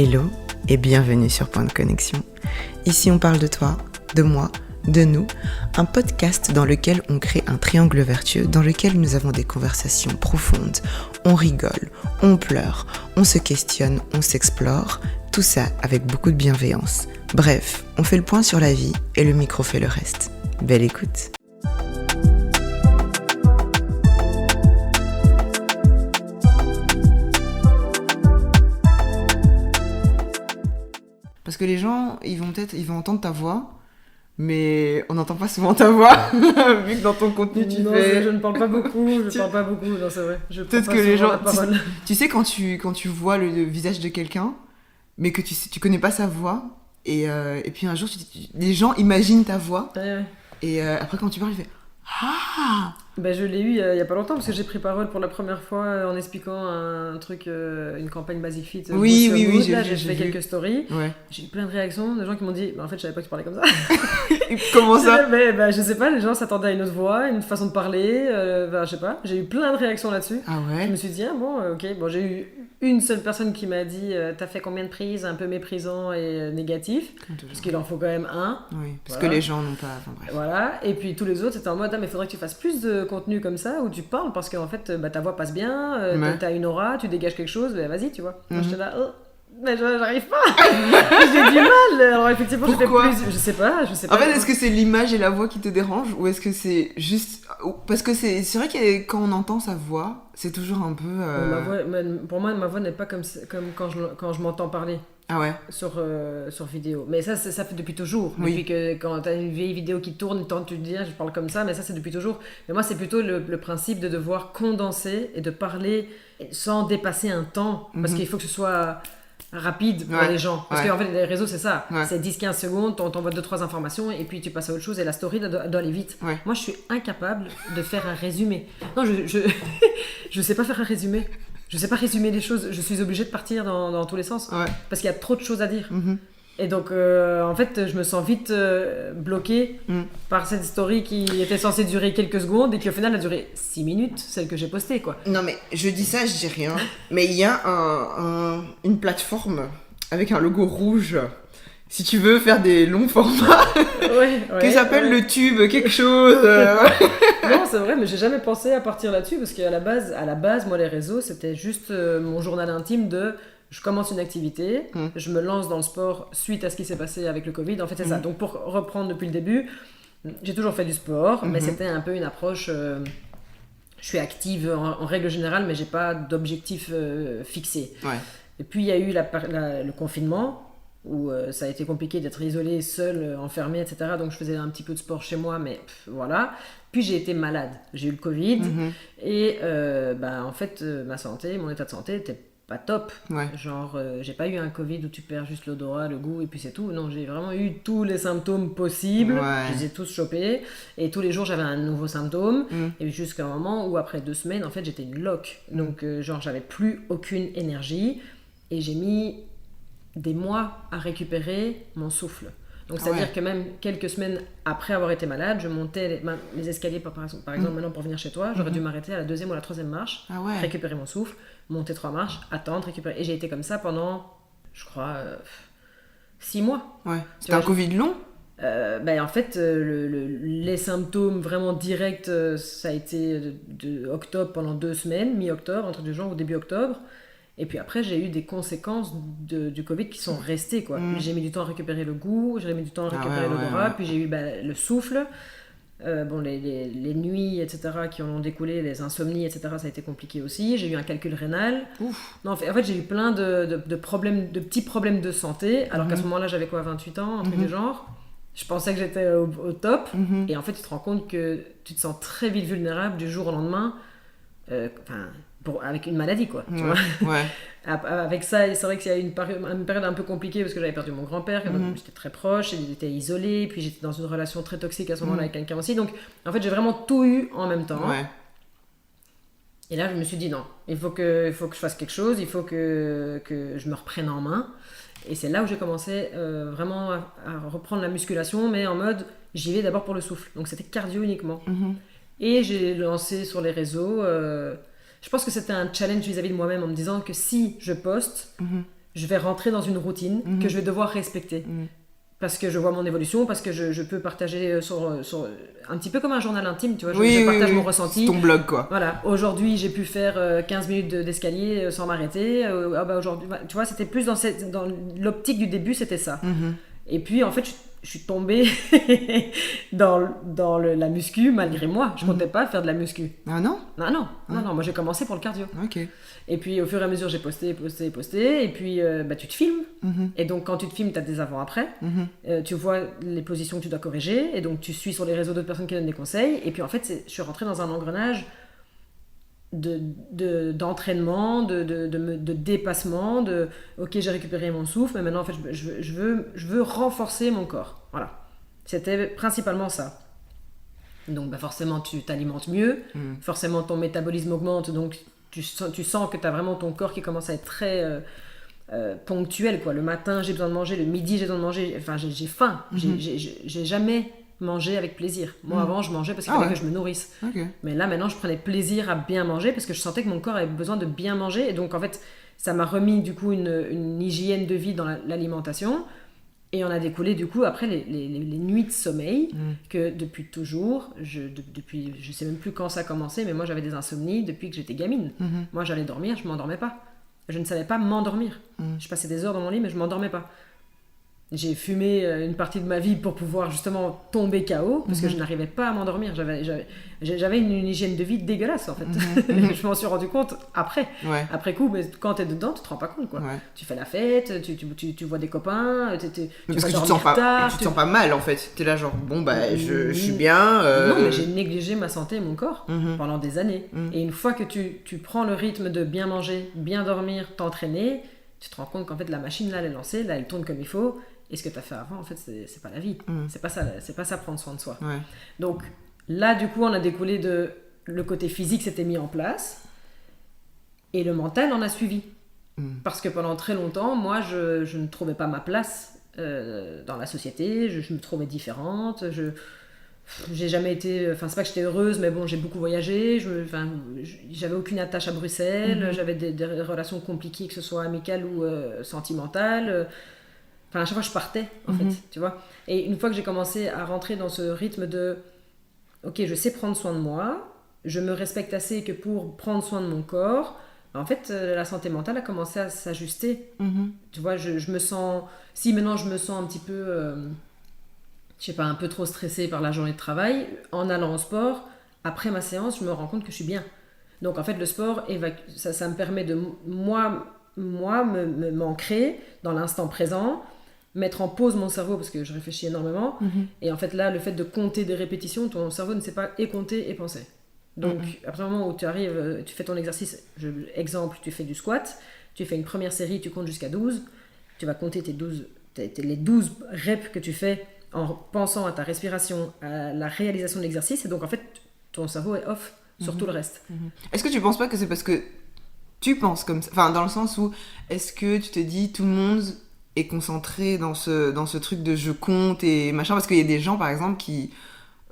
Hello et bienvenue sur Point de Connexion. Ici on parle de toi, de moi, de nous, un podcast dans lequel on crée un triangle vertueux dans lequel nous avons des conversations profondes, on rigole, on pleure, on se questionne, on s'explore, tout ça avec beaucoup de bienveillance. Bref, on fait le point sur la vie et le micro fait le reste. Belle écoute. Parce que les gens, ils vont entendre ta voix, mais on n'entend pas souvent ta voix, vu que dans ton contenu tu fais... Je ne parle pas beaucoup, non c'est vrai. Peut-être que les gens... Tu sais quand tu vois le visage de quelqu'un, mais que tu connais pas sa voix, et puis un jour, les gens imaginent ta voix, ouais. Et après quand tu parles, tu fais... Ah Je l'ai eu il y a pas longtemps parce que j'ai pris parole pour la première fois en expliquant un truc, une campagne Basic Fit. Oui, là, j'ai fait quelques stories. Ouais. J'ai eu plein de réactions de gens qui m'ont dit en fait je savais pas que tu parlais comme ça. Comment ça? Je sais pas, les gens s'attendaient à une autre voix, une façon de parler, je sais pas. J'ai eu plein de réactions là-dessus. Ah ouais. Je me suis dit ok, j'ai eu une seule personne qui m'a dit t'as fait combien de prises, un peu méprisant et négatif, parce qu'il en faut quand même un. Oui, parce que les gens n'ont pas... Enfin, bref. Voilà, et puis tous les autres c'était en mode mais faudrait que tu fasses plus de contenu comme ça où tu parles parce qu'en fait ta voix passe bien, t'as une aura, tu dégages quelque chose, vas-y tu vois. Moi j'étais là, mais j'arrive pas. J'ai du mal. Alors effectivement, pourquoi? Je sais pas. En fait, est-ce que c'est l'image et la voix qui te dérangent ou est-ce que c'est juste... Parce que c'est vrai que quand on entend sa voix, c'est toujours un peu... Pour moi, ma voix n'est pas comme quand je m'entends parler. Ah ouais. Sur vidéo. Mais ça fait depuis toujours. Oui. Depuis que quand t'as une vieille vidéo qui tourne, tu te dis je parle comme ça, mais ça c'est depuis toujours. Mais moi c'est plutôt le principe de devoir condenser et de parler sans dépasser un temps. Parce qu'il faut que ce soit rapide pour les gens. Parce qu'en fait les réseaux c'est ça. Ouais. C'est 10-15 secondes, on t'envoie 2-3 informations et puis tu passes à autre chose et la story doit aller vite. Ouais. Moi je suis incapable de faire un résumé. Non, je sais pas faire un résumé. Je sais pas résumer les choses, je suis obligée de partir dans tous les sens, parce qu'il y a trop de choses à dire. Et donc, en fait, je me sens vite bloquée par cette story qui était censée durer quelques secondes et qui au final a duré 6 minutes, celle que j'ai postée, quoi. Non mais, je dis ça, je dis rien, mais il y a une plateforme avec un logo rouge, si tu veux faire des longs formats, qui s'appelle le tube, quelque chose... Non, c'est vrai, mais j'ai jamais pensé à partir là-dessus parce qu'à la base, moi, les réseaux, c'était juste mon journal intime de je commence une activité, je me lance dans le sport suite à ce qui s'est passé avec le Covid. En fait, c'est ça. Donc, pour reprendre depuis le début, j'ai toujours fait du sport, mais c'était un peu une approche. Je suis active en règle générale, mais j'ai pas d'objectif fixé. Ouais. Et puis, il y a eu le confinement où ça a été compliqué d'être isolée, seule, enfermée, etc. Donc je faisais un petit peu de sport chez moi, mais voilà. Puis j'ai été malade, j'ai eu le Covid, et en fait, ma santé, mon état de santé était pas top. Ouais. Genre, j'ai pas eu un Covid où tu perds juste l'odorat, le goût, et puis c'est tout. Non, j'ai vraiment eu tous les symptômes possibles, je les ai tous chopés, et tous les jours j'avais un nouveau symptôme, et jusqu'à un moment où après 2 semaines, en fait, j'étais une loque. Donc, j'avais plus aucune énergie, et j'ai mis des mois à récupérer mon souffle. Donc c'est-à-dire que même quelques semaines après avoir été malade, je montais les escaliers par exemple maintenant pour venir chez toi, j'aurais dû m'arrêter à la 2e ou la 3e marche, récupérer mon souffle, monter 3 marches, attendre, récupérer. Et j'ai été comme ça pendant, je crois, 6 mois. Ouais. C'était un Covid long? En fait, les symptômes vraiment directs, ça a été de octobre pendant 2 semaines, mi-octobre, entre 2 jours au début octobre. Et puis après, j'ai eu des conséquences du Covid qui sont restées, quoi. J'ai mis du temps à récupérer le goût, j'ai mis du temps à récupérer l'odorat, puis j'ai eu le souffle, les nuits, etc., qui en ont découlé, les insomnies, etc., ça a été compliqué aussi. J'ai eu un calcul rénal. Ouf. Non, en fait, j'ai eu plein de problèmes, de petits problèmes de santé, alors qu'à ce moment-là, j'avais 28 ans, un truc du genre. Je pensais que j'étais au top, et en fait, tu te rends compte que tu te sens très vite vulnérable du jour au lendemain, avec une maladie, quoi, tu vois. Ouais. Avec ça, c'est vrai qu'il y a eu une période un peu compliquée parce que j'avais perdu mon grand-père, j'étais très proche, il était isolé, puis j'étais dans une relation très toxique à ce moment-là avec quelqu'un aussi, donc en fait j'ai vraiment tout eu en même temps. Ouais. Et là je me suis dit non, il faut que je fasse quelque chose, il faut que je me reprenne en main, et c'est là où j'ai commencé vraiment à reprendre la musculation, mais en mode j'y vais d'abord pour le souffle, donc c'était cardio uniquement. Et j'ai lancé sur les réseaux... Je pense que c'était un challenge vis-à-vis de moi-même en me disant que si je poste, je vais rentrer dans une routine que je vais devoir respecter. Parce que je vois mon évolution, parce que je peux partager sur un petit peu comme un journal intime, tu vois, je partage mon ressenti. C'est ton blog, quoi. Voilà, aujourd'hui j'ai pu faire 15 minutes d'escalier sans m'arrêter. Aujourd'hui, tu vois, c'était plus dans l'optique du début, c'était ça. Et puis en fait, je suis tombée dans la muscu malgré moi. Je comptais pas faire de la muscu. Ah non ? Non, moi j'ai commencé pour le cardio. Ok. Et puis au fur et à mesure, j'ai posté. Et puis tu te filmes. Et donc quand tu te filmes, tu as des avant-après. Tu vois les positions que tu dois corriger. Et donc tu suis sur les réseaux d'autres personnes qui donnent des conseils. Et puis en fait, je suis rentrée dans un engrenage d'entraînement, de dépassement, ok, j'ai récupéré mon souffle, mais maintenant en fait je veux renforcer mon corps. Voilà. C'était principalement ça. Donc forcément tu t'alimentes mieux, forcément ton métabolisme augmente, donc tu sens que tu as vraiment ton corps qui commence à être très ponctuel, quoi. Le matin j'ai besoin de manger, le midi j'ai besoin de manger, enfin j'ai faim, j'ai jamais mangé avec plaisir. Moi avant je mangeais parce qu'il fallait que je me nourrisse. Mais là maintenant je prenais plaisir à bien manger parce que je sentais que mon corps avait besoin de bien manger, et donc en fait ça m'a remis du coup une hygiène de vie dans l'alimentation. Et on a découlé du coup après les nuits de sommeil, que depuis toujours, depuis je sais même plus quand ça a commencé, mais moi j'avais des insomnies depuis que j'étais gamine. Moi j'allais dormir, je m'endormais pas. Je ne savais pas m'endormir. Je passais des heures dans mon lit, mais je m'endormais pas. J'ai fumé une partie de ma vie pour pouvoir justement tomber KO, parce que je n'arrivais pas à m'endormir. J'avais une hygiène de vie dégueulasse en fait. Je m'en suis rendu compte après. Après coup, mais quand t'es dedans, tu te rends pas compte, quoi. Tu fais la fête, tu vois des copains, tu parce vas que dormir tard. tu te sens pas mal en fait. T'es là genre, bon bah je suis bien. Non, mais j'ai négligé ma santé et mon corps pendant des années. Et une fois que tu prends le rythme de bien manger, bien dormir, t'entraîner, tu te rends compte qu'en fait la machine là elle est lancée, là elle tourne comme il faut. Et ce que tu as fait avant, en fait, c'est pas la vie. C'est pas ça prendre soin de soi. Donc là, du coup, on a découlé de... Le côté physique s'était mis en place. Et le mental en a suivi. Parce que pendant très longtemps, moi, je ne trouvais pas ma place dans la société. Je me trouvais différente. J'ai jamais été... Enfin, c'est pas que j'étais heureuse, mais bon, j'ai beaucoup voyagé. J'avais aucune attache à Bruxelles. J'avais des relations compliquées, que ce soit amicales ou sentimentales. Enfin, à chaque fois, je partais, en fait, tu vois. Et une fois que j'ai commencé à rentrer dans ce rythme de « Ok, je sais prendre soin de moi, je me respecte assez que pour prendre soin de mon corps », en fait, la santé mentale a commencé à s'ajuster. Tu vois, je me sens... Si maintenant, je me sens un petit peu, je sais pas, un peu trop stressée par la journée de travail, en allant au sport, après ma séance, je me rends compte que je suis bien. Donc, en fait, le sport, ça me permet de, moi m'ancrer dans l'instant présent, mettre en pause mon cerveau parce que je réfléchis énormément, et en fait là le fait de compter des répétitions, ton cerveau ne sait pas et compter et penser. Donc à partir du moment où tu arrives, tu fais ton exercice, exemple, tu fais du squat, tu fais une première série, tu comptes jusqu'à 12, tu vas compter les 12 reps que tu fais en pensant à ta respiration, à la réalisation de l'exercice, et donc en fait ton cerveau est off sur tout le reste. Est-ce que tu penses pas que c'est parce que tu penses comme ça, enfin dans le sens où est-ce que tu te dis tout le monde est concentré dans ce truc de je compte et machin, parce qu'il y a des gens par exemple qui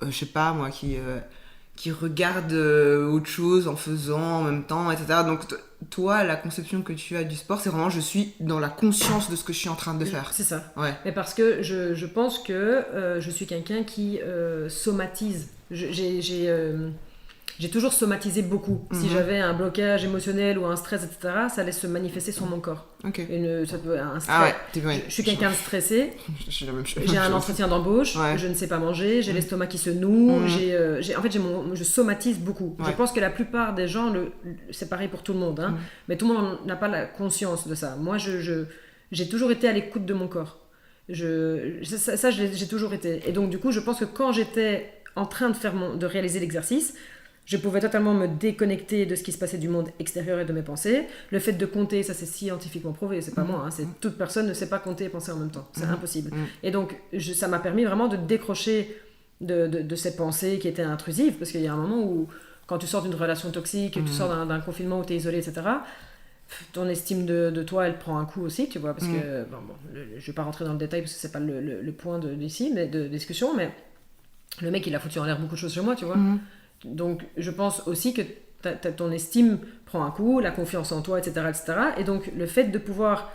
je sais pas moi qui regardent autre chose en faisant en même temps, etc. Donc toi la conception que tu as du sport, c'est vraiment je suis dans la conscience de ce que je suis en train de faire. C'est ça. Mais parce que je pense que je suis quelqu'un qui somatise. J'ai toujours somatisé beaucoup. Si j'avais un blocage émotionnel ou un stress, etc., ça allait se manifester sur mon corps. Ça peut un stress. Je suis quelqu'un de stressé. J'ai un entretien d'embauche. Je ne sais pas manger. J'ai l'estomac qui se noue. En fait, je somatise beaucoup. Je pense que la plupart des gens, c'est pareil pour tout le monde. Mais tout le monde n'a pas la conscience de ça. Moi, j'ai toujours été à l'écoute de mon corps. J'ai toujours été. Et donc, du coup, je pense que quand j'étais en train de réaliser l'exercice, je pouvais totalement me déconnecter de ce qui se passait du monde extérieur et de mes pensées. Le fait de compter, ça c'est scientifiquement prouvé, c'est pas moi, toute personne ne sait pas compter et penser en même temps, c'est impossible. Et donc ça m'a permis vraiment de décrocher de ces pensées qui étaient intrusives, parce qu'il y a un moment où quand tu sors d'une relation toxique, tu sors d'un confinement où tu es isolé, etc., ton estime de toi elle prend un coup aussi, tu vois, parce que je vais pas rentrer dans le détail parce que c'est pas le point d'ici, mais de discussion, mais le mec il a foutu en l'air beaucoup de choses sur moi, tu vois. Donc je pense aussi que ton estime prend un coup, la confiance en toi, etc., etc. Et donc le fait de pouvoir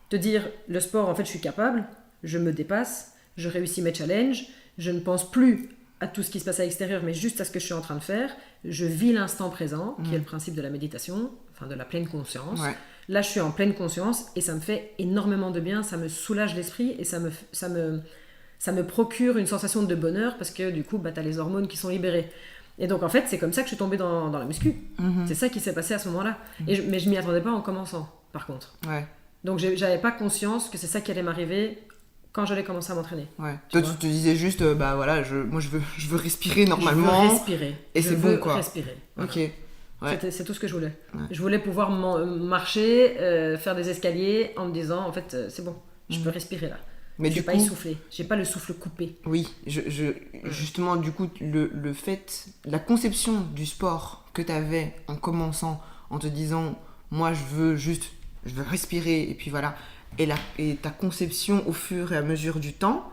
te dire, le sport, en fait, je suis capable, je me dépasse, je réussis mes challenges, je ne pense plus à tout ce qui se passe à l'extérieur, mais juste à ce que je suis en train de faire. Je vis l'instant présent, qui est le principe de la méditation, enfin de la pleine conscience. Ouais. Là, je suis en pleine conscience et ça me fait énormément de bien, ça me soulage l'esprit et ça me procure une sensation de bonheur parce que du coup, tu as les hormones qui sont libérées. Et donc, en fait, c'est comme ça que je suis tombée dans la muscu. C'est ça qui s'est passé à ce moment-là. Mais je m'y attendais pas en commençant, par contre. Ouais. Donc, j'avais pas conscience que c'est ça qui allait m'arriver quand j'allais commencer à m'entraîner. Ouais. Toi, tu te disais juste, moi, je veux respirer normalement. Je veux respirer. Et c'est bon, quoi. Respirer. Voilà. Ok. Ouais. C'est tout ce que je voulais. Ouais. Je voulais pouvoir marcher, faire des escaliers en me disant, en fait, c'est bon, je peux respirer là. Mais je suis pas essoufflée, j'ai pas le souffle coupé. Oui, justement, du coup, le fait, la conception du sport que tu avais en commençant, en te disant, moi je veux respirer, et puis voilà, et ta conception au fur et à mesure du temps,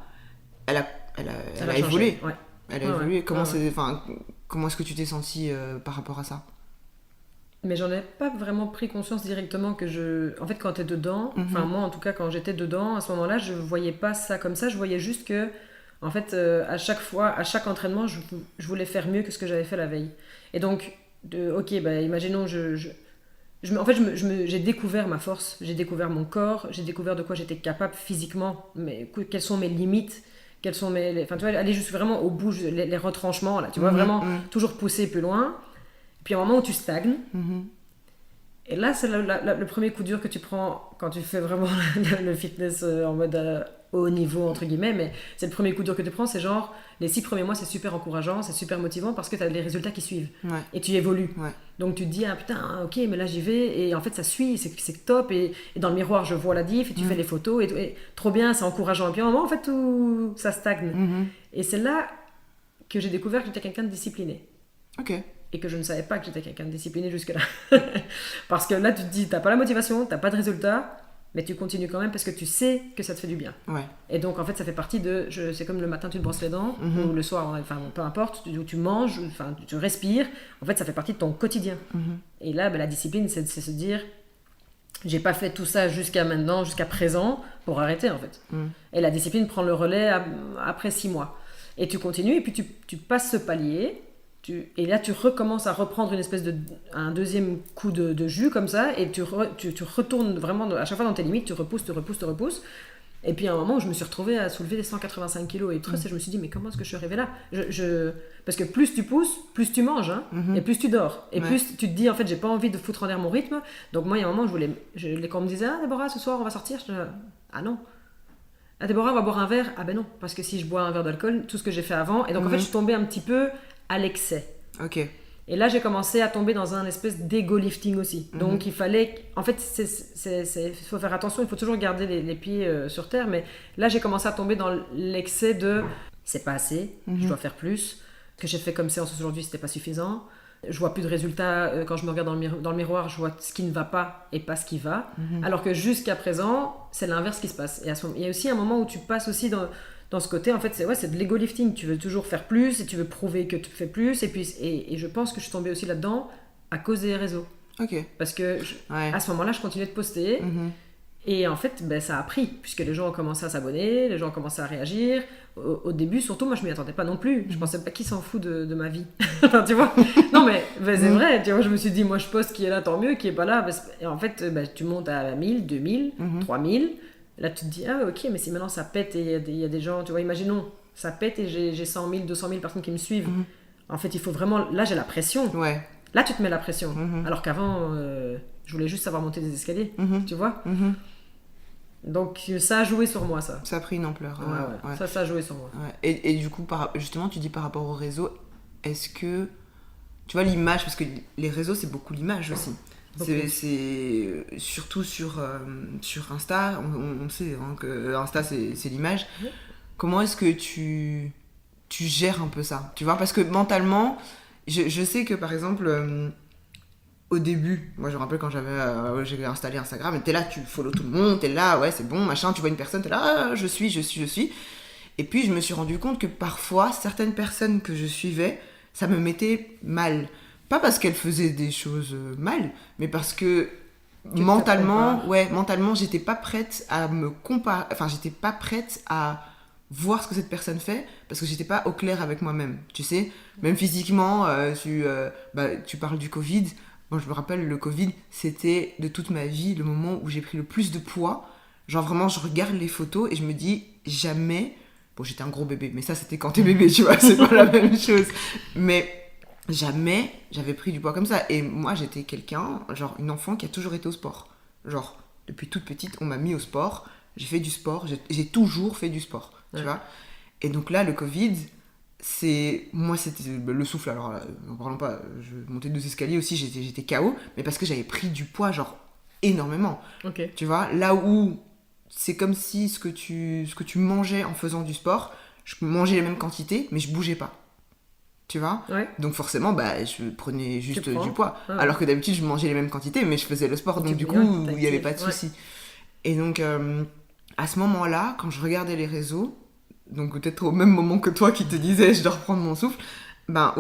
elle a évolué. Ouais. Elle a évolué. Comment est-ce que tu t'es sentie par rapport à ça ? Mais j'en ai pas vraiment pris conscience directement que en fait, quand t'es dedans, enfin moi en tout cas, quand j'étais dedans, à ce moment-là, je voyais pas ça comme ça, je voyais juste que, en fait, à chaque fois, à chaque entraînement, je voulais faire mieux que ce que j'avais fait la veille. Et donc, imaginons, en fait, j'ai découvert ma force, j'ai découvert mon corps, j'ai découvert de quoi j'étais capable physiquement, mais quelles sont mes limites, quelles sont enfin, tu vois, aller juste vraiment au bout, les retranchements, là, tu vois, vraiment toujours pousser plus loin. Puis à un moment où tu stagnes, et là c'est le premier coup dur que tu prends quand tu fais vraiment le fitness en mode haut niveau entre guillemets, mais c'est le premier coup dur que tu prends, c'est genre les 6 premiers mois c'est super encourageant, c'est super motivant parce que tu as les résultats qui suivent et tu évolues. Donc tu te dis putain ok mais là j'y vais et en fait ça suit, c'est top et dans le miroir je vois la diff et tu fais les photos et trop bien, c'est encourageant et puis à un moment en fait tout ça stagne et c'est là que j'ai découvert que j'étais quelqu'un de discipliné. Ok. Et que je ne savais pas que j'étais quelqu'un de discipliné jusque-là. Parce que là, tu te dis, t'as pas la motivation, t'as pas de résultat, mais tu continues quand même parce que tu sais que ça te fait du bien. Ouais. Et donc, en fait, ça fait partie c'est comme le matin, tu te brosses les dents, ou le soir, enfin, peu importe, tu manges, enfin, tu respires. En fait, ça fait partie de ton quotidien. Et là, la discipline, c'est se dire, j'ai pas fait tout ça jusqu'à maintenant, jusqu'à présent, pour arrêter, en fait. Et la discipline prend le relais après 6 mois. Et tu continues, et puis tu passes ce palier. Et là, tu recommences à reprendre une espèce un deuxième coup de jus comme ça, et tu retournes vraiment à chaque fois dans tes limites, tu repousses. Et puis à un moment où je me suis retrouvée à soulever des 185 kilos et tout, et je me suis dit, mais comment est-ce que je suis arrivée là ? Parce que plus tu pousses, plus tu manges, et plus tu dors. Et plus tu te dis, en fait, j'ai pas envie de foutre en l'air mon rythme. Donc moi, il y a un moment, quand on me disait, Déborah, ce soir, on va sortir, ah non. Déborah, on va boire un verre. Ah ben non, parce que si je bois un verre d'alcool, tout ce que j'ai fait avant, et donc en fait, je suis tombée un petit peu à l'excès. Ok. Et là, j'ai commencé à tomber dans un espèce d'ego lifting aussi. Donc, il fallait... En fait, il faut faire attention, il faut toujours garder les pieds sur terre. Mais là, j'ai commencé à tomber dans l'excès de... C'est pas assez, je dois faire plus. Ce que j'ai fait comme séance aujourd'hui, c'était pas suffisant. Je vois plus de résultats. Quand je me regarde dans le miroir, je vois ce qui ne va pas et pas ce qui va. Alors que jusqu'à présent, c'est l'inverse qui se passe. Et il y a aussi un moment où tu passes aussi dans ce côté, en fait, c'est de l'ego lifting. Tu veux toujours faire plus et tu veux prouver que tu fais plus. Et je pense que je suis tombée aussi là-dedans à cause des réseaux. Ok. Parce que à ce moment-là, je continuais de poster. Et en fait, ça a pris, puisque les gens ont commencé à s'abonner, les gens ont commencé à réagir. Au début, surtout, moi, je m'y attendais pas non plus. Je pensais pas qui s'en fout de ma vie. Enfin, tu vois. Non, mais c'est vrai. Tu vois, je me suis dit, moi, je poste qui est là, tant mieux, qui est pas là. Et en fait, tu montes à 1000, 2000, 3000. Là, tu te dis, ah ok, mais si maintenant ça pète et il y a des gens, tu vois, imaginons, ça pète et j'ai 100 000, 200 000 personnes qui me suivent. En fait, il faut vraiment... Là, j'ai la pression. Ouais. Là, tu te mets la pression. Alors qu'avant, je voulais juste savoir monter des escaliers, tu vois. Donc, ça a joué sur moi, ça. Ça a pris une ampleur. Ouais. Ça a joué sur moi. Ouais. Et du coup, justement, tu dis par rapport au réseau, est-ce que... Tu vois, l'image, parce que les réseaux, c'est beaucoup l'image aussi. C'est surtout sur Insta, on sait que Insta c'est l'image. Comment est-ce que tu gères un peu ça, tu vois, parce que mentalement je sais que par exemple au début, moi je me rappelle quand j'ai installé Instagram, t'es là, tu follow tout le monde, t'es là, ouais c'est bon, machin, tu vois une personne, t'es là, je suis, et puis je me suis rendu compte que parfois certaines personnes que je suivais, ça me mettait mal. Pas parce qu'elle faisait des choses mal, mais parce que mentalement, j'étais pas prête à me comparer, enfin, j'étais pas prête à voir ce que cette personne fait parce que j'étais pas au clair avec moi-même, tu sais, même physiquement, tu parles du Covid. Moi, je me rappelle, le Covid, c'était de toute ma vie le moment où j'ai pris le plus de poids. Genre vraiment, je regarde les photos et je me dis jamais. Bon, j'étais un gros bébé, mais ça, c'était quand t'es bébé, tu vois, c'est pas la même chose. Mais jamais j'avais pris du poids comme ça. Et moi, j'étais quelqu'un, genre une enfant qui a toujours été au sport. Genre, depuis toute petite, on m'a mis au sport. J'ai fait du sport, j'ai toujours fait du sport, tu vois. Et donc là, le Covid, moi, c'était le souffle. Alors là, n'en parlons pas, je montais 2 escaliers aussi, j'étais KO, mais parce que j'avais pris du poids, genre, énormément. Okay. Tu vois, là où c'est comme si ce que tu mangeais en faisant du sport, je mangeais les mêmes quantités, mais je bougeais pas. Tu vois ? Donc forcément, je prenais juste du poids. Alors que d'habitude, je mangeais les mêmes quantités, mais je faisais le sport, donc du coup, il n'y avait pas de souci. Et donc, à ce moment-là, quand je regardais les réseaux, donc peut-être au même moment que toi qui te disais je dois reprendre mon souffle, à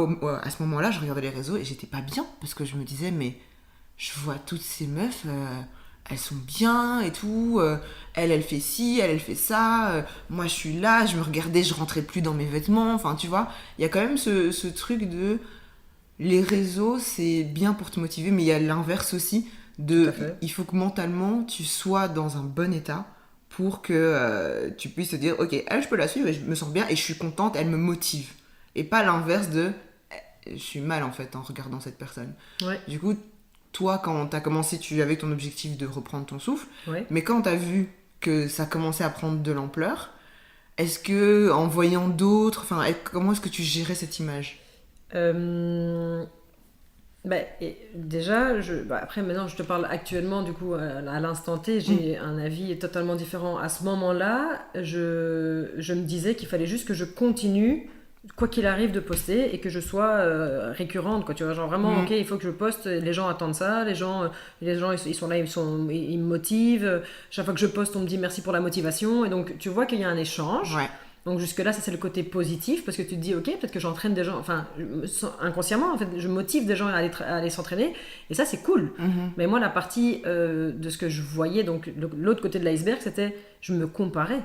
ce moment-là, je regardais les réseaux et j'étais pas bien, parce que je me disais, mais je vois toutes ces meufs... elles sont bien et tout, elle fait ci, elle fait ça, moi je suis là, je me regardais, je rentrais plus dans mes vêtements, enfin tu vois, il y a quand même ce truc de, les réseaux c'est bien pour te motiver, mais il y a l'inverse aussi, il faut que mentalement tu sois dans un bon état pour que tu puisses te dire, ok, elle je peux la suivre et je me sens bien et je suis contente, elle me motive, et pas l'inverse de, je suis mal en fait en regardant cette personne. Du coup, toi, quand t'as commencé, tu avais ton objectif de reprendre ton souffle, mais quand t'as vu que ça commençait à prendre de l'ampleur, est-ce que, en voyant d'autres, comment est-ce que tu gérais cette image ? Déjà, après maintenant je te parle actuellement, du coup, à l'instant T, j'ai un avis totalement différent. À ce moment-là, je me disais qu'il fallait juste que je continue, quoi qu'il arrive, de poster et que je sois récurrente, quoi, tu vois, genre vraiment, ok, il faut que je poste, les gens attendent ça, les gens ils sont là, ils me motivent, chaque fois que je poste on me dit merci pour la motivation, et donc tu vois qu'il y a un échange. Donc jusque-là, ça c'est le côté positif, parce que tu te dis, ok, peut-être que j'entraîne des gens, enfin, inconsciemment, en fait, je motive des gens à aller s'entraîner, et ça c'est cool. Mais moi, la partie de ce que je voyais, donc l'autre côté de l'iceberg, c'était, je me comparais.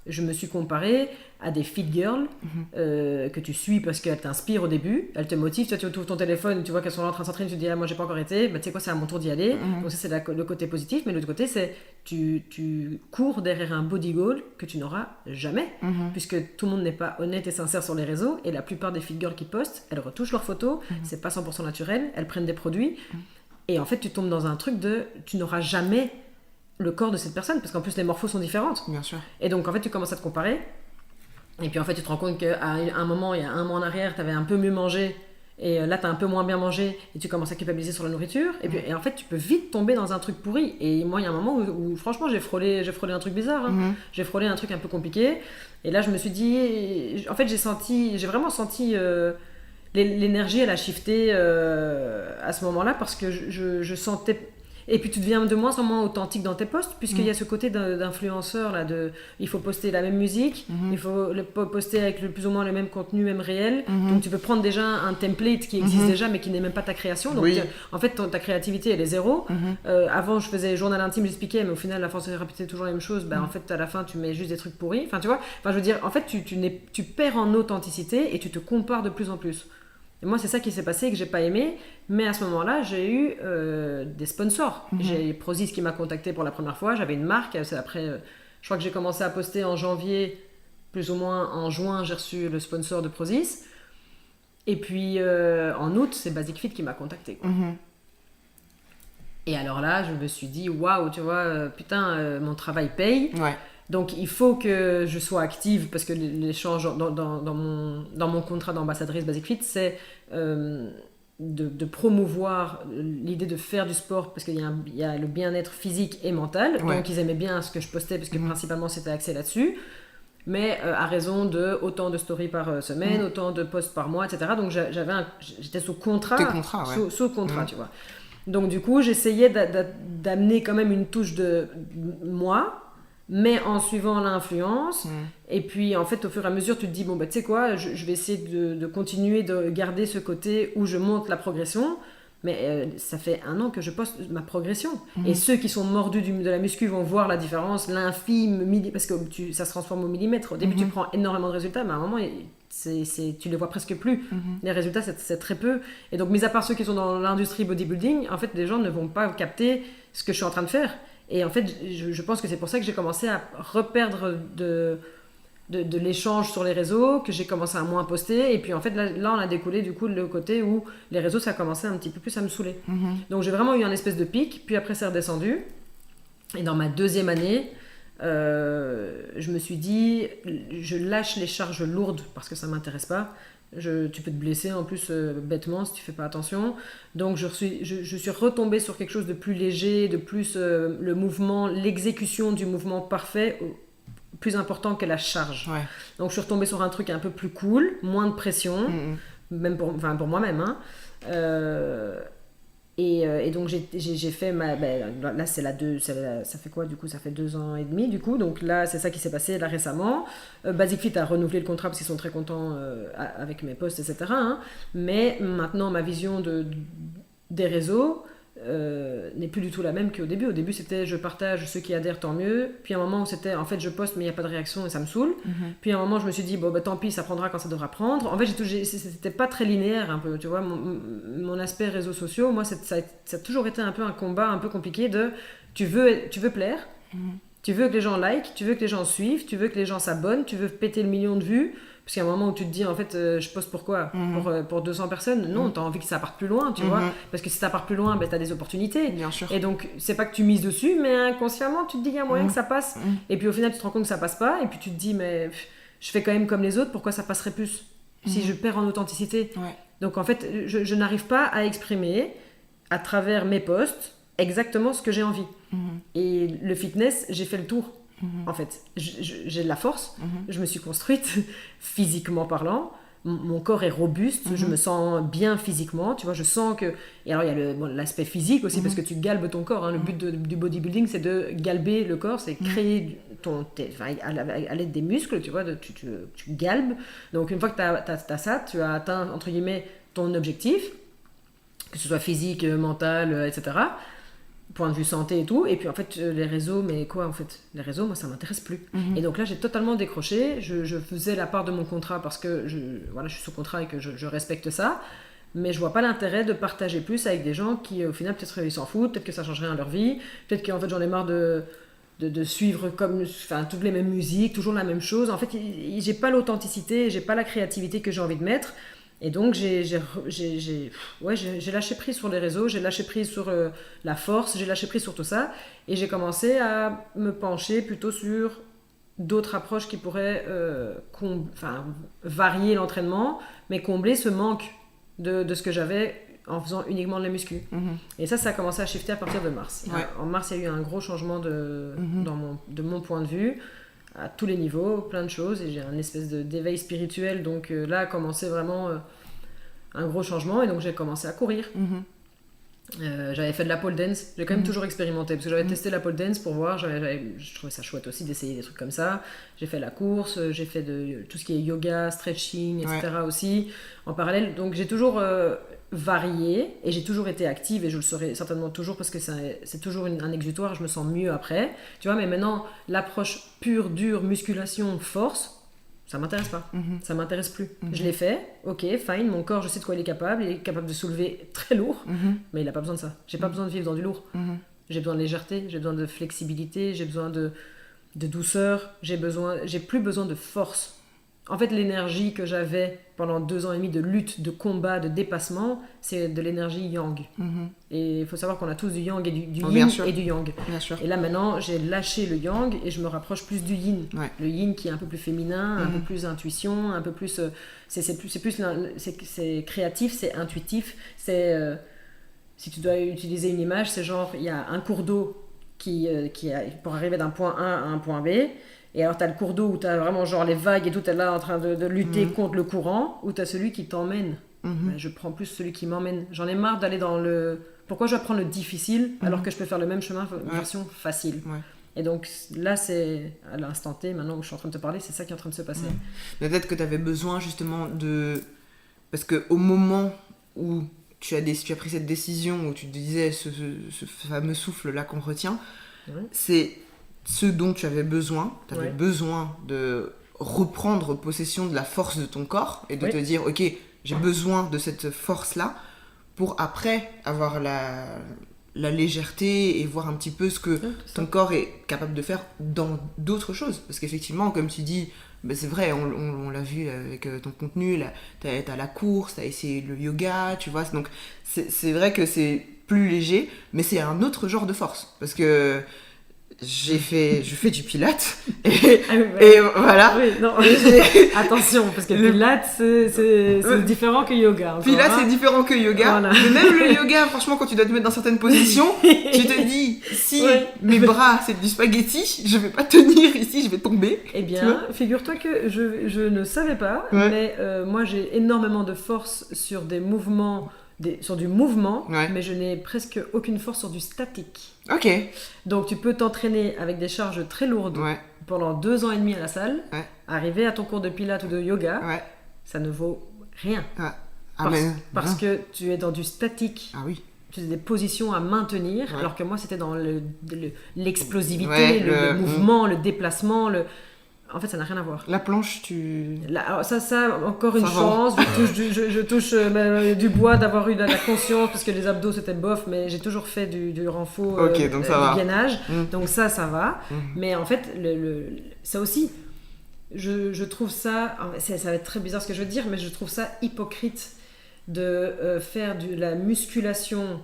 Je me suis comparée à des fit girls que tu suis parce qu'elles t'inspirent au début, elles te motivent, tu ouvres ton téléphone, tu vois qu'elles sont là en train de s'entraîner, tu te dis, ah, moi j'ai pas encore été, tu sais quoi, c'est à mon tour d'y aller. Donc ça c'est le côté positif, mais l'autre côté c'est tu cours derrière un body goal que tu n'auras jamais, puisque tout le monde n'est pas honnête et sincère sur les réseaux, et la plupart des fit girls qui postent, elles retouchent leurs photos, c'est pas 100% naturel, elles prennent des produits, et en fait tu tombes dans un truc de, tu n'auras jamais le corps de cette personne, parce qu'en plus les morphos sont différentes. Bien sûr. Et donc en fait tu commences à te comparer, et puis en fait tu te rends compte qu'à un moment, il y a un mois en arrière, t'avais un peu mieux mangé, et là t'as un peu moins bien mangé, et tu commences à culpabiliser sur la nourriture, et en fait tu peux vite tomber dans un truc pourri. Et moi il y a un moment où franchement j'ai frôlé un truc bizarre, j'ai frôlé un truc un peu compliqué, et là je me suis dit, en fait j'ai vraiment senti l'énergie, elle a shifté à ce moment-là, parce que je sentais. Et puis tu deviens de moins en moins authentique dans tes posts, puisqu'il y a ce côté d'influenceur là, il faut poster la même musique, il faut poster avec plus ou moins le même contenu, même réel, donc tu peux prendre déjà un template qui existe déjà mais qui n'est même pas ta création, donc en fait ta créativité elle est zéro. Avant je faisais journal intime, j'expliquais, mais au final à force de répéter toujours la même chose, en fait à la fin tu mets juste des trucs pourris, enfin tu vois, je veux dire, en fait tu perds en authenticité et tu te compares de plus en plus. Et moi, c'est ça qui s'est passé et que j'ai pas aimé. Mais à ce moment-là, j'ai eu des sponsors. J'ai Prozis qui m'a contacté pour la première fois. J'avais une marque. C'est après, je crois que j'ai commencé à poster en janvier, plus ou moins en juin, j'ai reçu le sponsor de Prozis. Et puis en août, c'est Basic Fit qui m'a contacté. Et alors là, je me suis dit, waouh, tu vois, putain, mon travail paye. Donc il faut que je sois active, parce que l'échange dans mon contrat d'ambassadrice Basic Fit, c'est de promouvoir l'idée de faire du sport, parce qu'il y a le bien-être physique et mental. Donc ils aimaient bien ce que je postais, parce que principalement c'était axé là-dessus, mais à raison de autant de stories par semaine, autant de posts par mois, etc. Donc j'étais sous contrat, sous contrat, tu vois. Donc du coup j'essayais d'amener quand même une touche de moi, mais en suivant l'influence. Et puis en fait au fur et à mesure tu te dis, bon bah tu sais quoi, je vais essayer de continuer de garder ce côté où je monte la progression, Mais ça fait 1 an que je poste ma progression. Et ceux qui sont mordus de la muscu vont voir la différence, l'infime, parce que ça se transforme au millimètre. Au début, tu prends énormément de résultats, mais à un moment, tu les vois presque plus. Les résultats, c'est très peu. Et donc, mis à part ceux qui sont dans l'industrie bodybuilding, en fait, les gens ne vont pas capter ce que je suis en train de faire. Et en fait, je pense que c'est pour ça que j'ai commencé à reperdre de l'échange sur les réseaux, que j'ai commencé à moins poster, et puis en fait là on a découlé du coup le côté où les réseaux ça a commencé un petit peu plus à me saouler. Donc j'ai vraiment eu un espèce de pic, puis après c'est redescendu, et dans ma 2e année je me suis dit je lâche les charges lourdes parce que ça m'intéresse pas. Tu peux te blesser en plus bêtement si tu fais pas attention. Donc je suis retombée sur quelque chose de plus léger, de plus le mouvement, l'exécution du mouvement parfait plus important que la charge. Donc je suis retombée sur un truc un peu plus cool, moins de pression, même pour moi-même. Hein. Et donc j'ai fait là ça fait quoi du coup, ça fait 2 ans et demi du coup, donc là c'est ça qui s'est passé là récemment. Basic Fit a renouvelé le contrat parce qu'ils sont très contents avec mes posts, etc. Hein. Mais maintenant ma vision des réseaux n'est plus du tout la même qu'au début. Au début c'était je partage, ceux qui adhèrent tant mieux, puis à un moment où c'était en fait je poste mais il n'y a pas de réaction et ça me saoule. Puis à un moment je me suis dit tant pis, ça prendra quand ça devra prendre. En fait c'était pas très linéaire un peu, tu vois, mon aspect réseaux sociaux, moi ça a toujours été un peu un combat un peu compliqué de tu veux plaire, tu veux que les gens like, tu veux que les gens suivent, tu veux que les gens s'abonnent, tu veux péter le million de vues. Parce qu'il y a un moment où tu te dis, en fait, je poste pourquoi pour 200 personnes. Non, t'as envie que ça parte plus loin, tu vois. Parce que si ça part plus loin, t'as des opportunités. Bien sûr. Et donc, c'est pas que tu mises dessus, mais inconsciemment, tu te dis qu'il y a moyen que ça passe. Et puis au final, tu te rends compte que ça passe pas. Et puis tu te dis, mais je fais quand même comme les autres, pourquoi ça passerait plus si je perds en authenticité? Donc en fait, je n'arrive pas à exprimer à travers mes posts exactement ce que j'ai envie. Et le fitness, j'ai fait le tour. En fait, j'ai de la force, je me suis construite physiquement parlant, mon corps est robuste, je me sens bien physiquement, tu vois, je sens que... Et alors il y a l'aspect physique aussi, parce que tu galbes ton corps, hein. Le but du bodybuilding c'est de galber le corps, c'est créer à l'aide des muscles, tu vois, tu galbes. Donc une fois que t'as ça, tu as atteint entre guillemets ton objectif, que ce soit physique, mental, etc., point de vue santé et tout. Et puis en fait les réseaux, mais quoi en fait, les réseaux, moi ça m'intéresse plus. Et donc là j'ai totalement décroché. Je faisais la part de mon contrat parce que je suis sous contrat et que je respecte ça, mais je vois pas l'intérêt de partager plus avec des gens qui au final peut-être ils s'en foutent, peut-être que ça change rien à leur vie, peut-être qu'en fait j'en ai marre de suivre toutes les mêmes musiques, toujours la même chose. En fait j'ai pas l'authenticité, j'ai pas la créativité que j'ai envie de mettre. Et donc j'ai lâché prise sur les réseaux, j'ai lâché prise sur la force, j'ai lâché prise sur tout ça, et j'ai commencé à me pencher plutôt sur d'autres approches qui pourraient varier l'entraînement, mais combler ce manque de ce que j'avais en faisant uniquement de la muscu. Et ça a commencé à shifter à partir de mars. En mars, il y a eu un gros changement de mon point de vue, à tous les niveaux, plein de choses, et j'ai un espèce d'éveil spirituel, donc là a commencé vraiment un gros changement, et donc j'ai commencé à courir. J'avais fait de la pole dance, j'ai quand même toujours expérimenté, parce que j'avais testé la pole dance pour voir, je trouvais ça chouette aussi d'essayer des trucs comme ça. J'ai fait la course, j'ai fait tout ce qui est yoga, stretching, etc. aussi, en parallèle, donc j'ai toujours varié, et j'ai toujours été active, et je le serai certainement toujours, parce que c'est toujours un exutoire, je me sens mieux après, tu vois. Mais maintenant, l'approche pure, dure, musculation, force, ça m'intéresse pas, ça m'intéresse plus. Je l'ai fait, ok, fine, mon corps, je sais de quoi il est capable de soulever très lourd, mais il a pas besoin de ça. J'ai pas besoin de vivre dans du lourd. J'ai besoin de légèreté, j'ai besoin de flexibilité, j'ai besoin de douceur, j'ai plus besoin de force. En fait, l'énergie que j'avais pendant 2 ans et demi de lutte, de combat, de dépassement, c'est de l'énergie yang. Et il faut savoir qu'on a tous du yang et du yin et du yang. Bien sûr. Et là maintenant, j'ai lâché le yang et je me rapproche plus du yin. Le yin qui est un peu plus féminin, un peu plus intuition, un peu plus... c'est créatif, c'est intuitif. Si tu dois utiliser une image, c'est genre, il y a un cours d'eau pour arriver d'un point A à un point B. Et alors t'as le cours d'eau où t'as vraiment genre les vagues et tout, t'es là en train de lutter contre le courant, ou t'as celui qui t'emmène. Je prends plus celui qui m'emmène. J'en ai marre d'aller dans le... Pourquoi je vais prendre le difficile alors que je peux faire le même chemin, version facile. Et donc là c'est à l'instant T, maintenant où je suis en train de te parler, c'est ça qui est en train de se passer. Peut-être que t'avais besoin justement de... Parce qu'au moment où tu as pris cette décision où tu te disais ce fameux souffle-là qu'on retient, c'est ce dont tu avais besoin. Tu avais besoin de reprendre possession de la force de ton corps et de te dire, ok, j'ai besoin de cette force-là pour après avoir la légèreté et voir un petit peu ce que ton corps est capable de faire dans d'autres choses. Parce qu'effectivement, comme tu dis, ben c'est vrai, on l'a vu avec ton contenu, là, t'as la course, t'as essayé le yoga, tu vois. Donc c'est vrai que c'est plus léger, mais c'est un autre genre de force. Parce que je fais du pilates et voilà. Oui, non. Attention, parce que pilates c'est différent que yoga. Pilates c'est différent que yoga. Voilà. Mais même le yoga, franchement, quand tu dois te mettre dans certaines positions, tu te dis si mes bras c'est du spaghetti, je vais pas tenir ici, je vais tomber. Eh bien, figure-toi que je ne savais pas, mais moi j'ai énormément de force sur des mouvements. Sur du mouvement, mais je n'ai presque aucune force sur du statique. Ok. Donc tu peux t'entraîner avec des charges très lourdes pendant 2 ans et demi à la salle, arriver à ton cours de pilates ou de yoga, ça ne vaut rien. Parce que tu es dans du statique. Ah oui. Tu as des positions à maintenir, alors que moi c'était dans l'explosivité, le mouvement, le déplacement, En fait, ça n'a rien à voir. La planche, alors ça, encore une chance. Je touche du bois d'avoir eu de la conscience, parce que les abdos, c'était bof, mais j'ai toujours fait du renfort, du gainage. Donc ça va. Mais en fait, ça aussi, je trouve ça... Ça va être très bizarre ce que je veux dire, mais je trouve ça hypocrite de faire de la musculation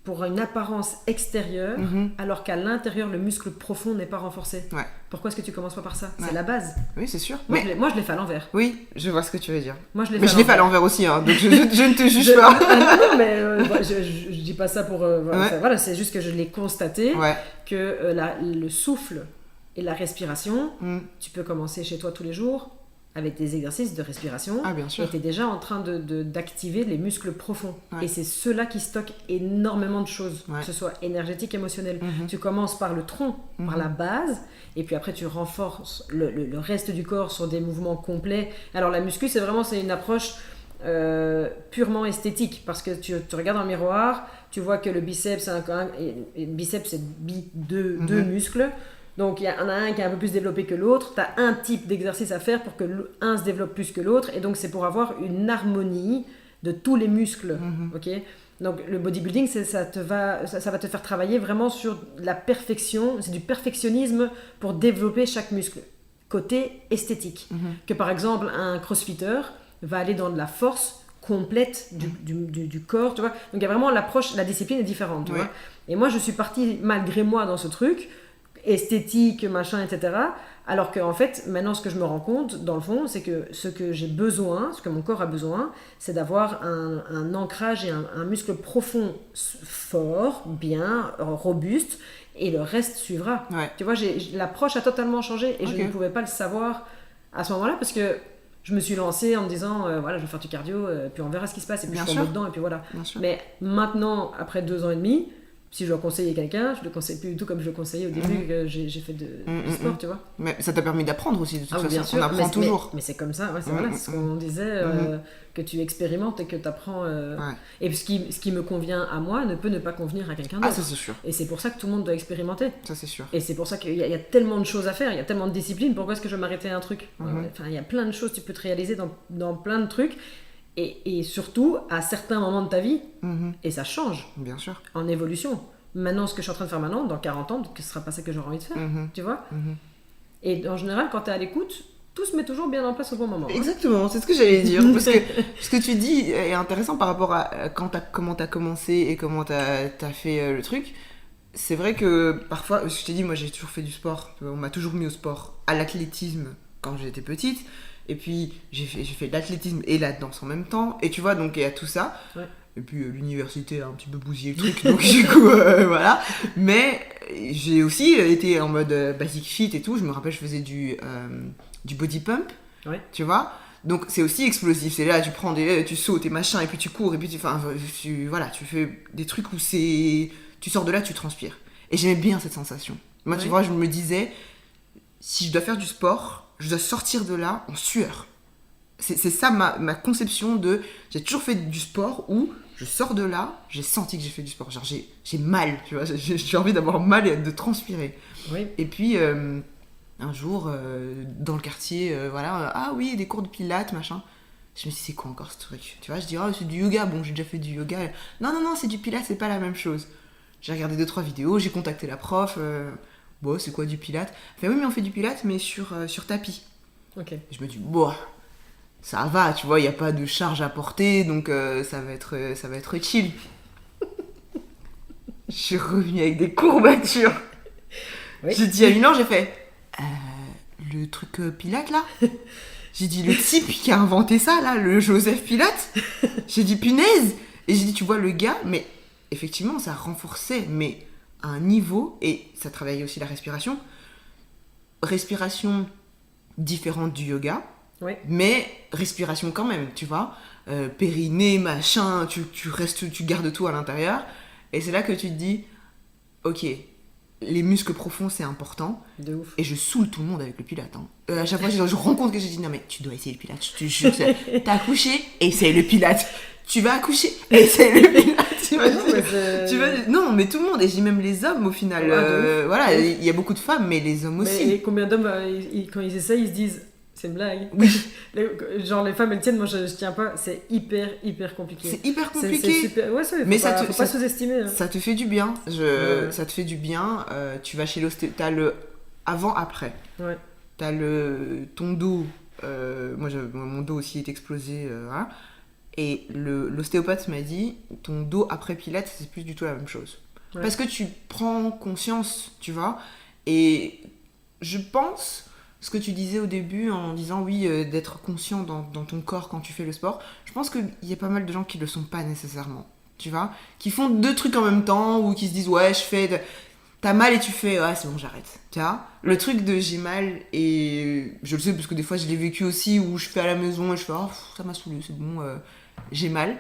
pour une apparence extérieure, alors qu'à l'intérieur, le muscle profond n'est pas renforcé. Pourquoi est-ce que tu commences pas par ça ? C'est la base. Oui, c'est sûr. Moi, je l'ai fait à l'envers. Oui, je vois ce que tu veux dire. Moi, je l'ai fait à l'envers aussi, hein, donc je ne te juge pas. Non, mais je dis pas ça pour... voilà, c'est juste que je l'ai constaté, que le souffle et la respiration, tu peux commencer chez toi tous les jours, avec des exercices de respiration, bien sûr. Et tu es déjà en train d'activer les muscles profonds. Et c'est ceux-là qui stockent énormément de choses, que ce soit énergétique, émotionnel. Tu commences par le tronc, par la base, et puis après tu renforces le reste du corps sur des mouvements complets. Alors la muscu, c'est une approche purement esthétique, parce que tu regardes dans le miroir, tu vois que le biceps, c'est deux muscles. Donc il y en a un qui est un peu plus développé que l'autre, tu as un type d'exercice à faire pour que un se développe plus que l'autre, et donc c'est pour avoir une harmonie de tous les muscles. Ok ? Donc le bodybuilding, ça va te faire travailler vraiment sur la perfection, c'est du perfectionnisme pour développer chaque muscle, côté esthétique. Que par exemple un crossfitter va aller dans de la force complète du corps, tu vois. Donc il y a vraiment l'approche, la discipline est différente, tu vois. Et moi je suis partie malgré moi dans ce truc, esthétique, machin, etc. Alors qu'en fait, maintenant, ce que je me rends compte, dans le fond, c'est que ce que j'ai besoin, ce que mon corps a besoin, c'est d'avoir un ancrage et un muscle profond fort, bien, robuste, et le reste suivra. Tu vois, l'approche a totalement changé, et je ne pouvais pas le savoir à ce moment-là, parce que je me suis lancée en me disant, voilà, je vais faire du cardio, puis on verra ce qui se passe, et puis je tombe dedans, et puis voilà. Mais maintenant, après 2 ans et demi, si je dois conseiller quelqu'un, je ne le conseille plus du tout comme je le conseillais au début que j'ai fait du sport, tu vois. Mais ça t'a permis d'apprendre aussi, de toute façon. Bien sûr, on apprend toujours. Mais c'est comme ça, voilà, c'est ce qu'on disait, que tu expérimentes et que tu apprends. Et ce qui me convient à moi ne peut ne pas convenir à quelqu'un d'autre. Ah, ça c'est sûr. Et c'est pour ça que tout le monde doit expérimenter. Ça c'est sûr. Et c'est pour ça qu'il y a tellement de choses à faire, il y a tellement de disciplines, pourquoi est-ce que je vais m'arrêter à un truc ? Enfin, il y a plein de choses, tu peux te réaliser dans plein de trucs. Et surtout, à certains moments de ta vie, et ça change. Bien sûr. En évolution. Maintenant, ce que je suis en train de faire maintenant, dans 40 ans, ce ne sera pas ça que j'aurai envie de faire, tu vois. Et en général, quand tu es à l'écoute, tout se met toujours bien en place au bon moment. Exactement, c'est ce que j'allais dire. Parce que ce que tu dis est intéressant par rapport à comment tu as commencé et comment tu as fait le truc. C'est vrai que parfois, je t'ai dit, moi j'ai toujours fait du sport. On m'a toujours mis au sport, à l'athlétisme quand j'étais petite. Et puis j'ai fait de l'athlétisme et la danse en même temps. Et tu vois, donc il y a tout ça. Et puis l'université a un petit peu bousillé le truc, donc du coup, voilà. Mais j'ai aussi été en mode basic fit et tout. Je me rappelle, je faisais du body pump, tu vois. Donc c'est aussi explosif. C'est là, tu sautes et machin, et puis tu cours, et puis tu fais des trucs où tu sors de là, tu transpires. Et j'aimais bien cette sensation. Moi, tu vois, je me disais, si je dois faire du sport, je dois sortir de là en sueur. C'est ça ma conception de... J'ai toujours fait du sport où Je sors de là, j'ai senti que j'ai fait du sport. Genre, j'ai mal, tu vois. J'ai envie d'avoir mal et de transpirer. Oui. Et puis, un jour, dans le quartier, ah oui, des cours de pilates, machin. Je me suis dit, c'est quoi encore ce truc? Tu vois, je dis, oh, c'est du yoga. Bon, j'ai déjà fait du yoga. Non, c'est du pilates, c'est pas la même chose. J'ai regardé 2-3 vidéos, j'ai contacté la prof. Bon, c'est quoi du pilates? Elle fait, oui, mais on fait du pilates, mais sur tapis. Ok. Et je me dis, bon, ça va, tu vois, il n'y a pas de charge à porter, donc ça va être chill. Je suis revenue avec des courbatures. Oui. J'ai dit à Milan, j'ai fait, le truc Pilate là? J'ai dit, le type qui a inventé ça là, le Joseph Pilate? J'ai dit, punaise! Et j'ai dit, tu vois, le gars, mais effectivement, ça renforçait, mais à un niveau, et ça travaillait aussi la respiration. Respiration différente du yoga. Oui. Mais respiration quand même, tu vois. Périnée, machin, tu gardes tout à l'intérieur. Et c'est là que tu te dis, ok, les muscles profonds, c'est important. De ouf. Et je saoule tout le monde avec le pilate. Hein. À chaque fois, je rends compte que j'ai dit, non mais tu dois essayer le pilate, je te jure. T'as accouché, essaye le pilate. Tu vas accoucher, essaye le pilate. Non, mais tout le monde, et j'ai même les hommes au final. Voilà, il y a beaucoup de femmes, mais les hommes aussi. Et combien d'hommes, quand ils essayent, ils se disent, c'est une blague. Oui. Genre les femmes elles tiennent, moi je tiens pas, c'est hyper compliqué. C'est hyper compliqué. C'est super... Ouais, mais faut pas sous-estimer. Hein. Ça te fait du bien. Ça te fait du bien. Tu vas chez l'ostéo, t'as le avant-après. Ouais. T'as ton dos. Mon dos aussi est explosé. Voilà. Et l'ostéopathe m'a dit, ton dos après Pilates, c'est plus du tout la même chose. Ouais. Parce que tu prends conscience, tu vois. Et je pense, ce que tu disais au début en disant, oui, d'être conscient dans ton corps quand tu fais le sport, je pense qu'il y a pas mal de gens qui le sont pas nécessairement, tu vois. Qui font 2 trucs en même temps, ou qui se disent, ouais, t'as mal et tu fais, ouais, c'est bon, j'arrête, tu vois. Le truc de j'ai mal, et je le sais parce que des fois je l'ai vécu aussi, où je fais à la maison et je fais, oh, ça m'a saoulé, c'est bon, j'ai mal.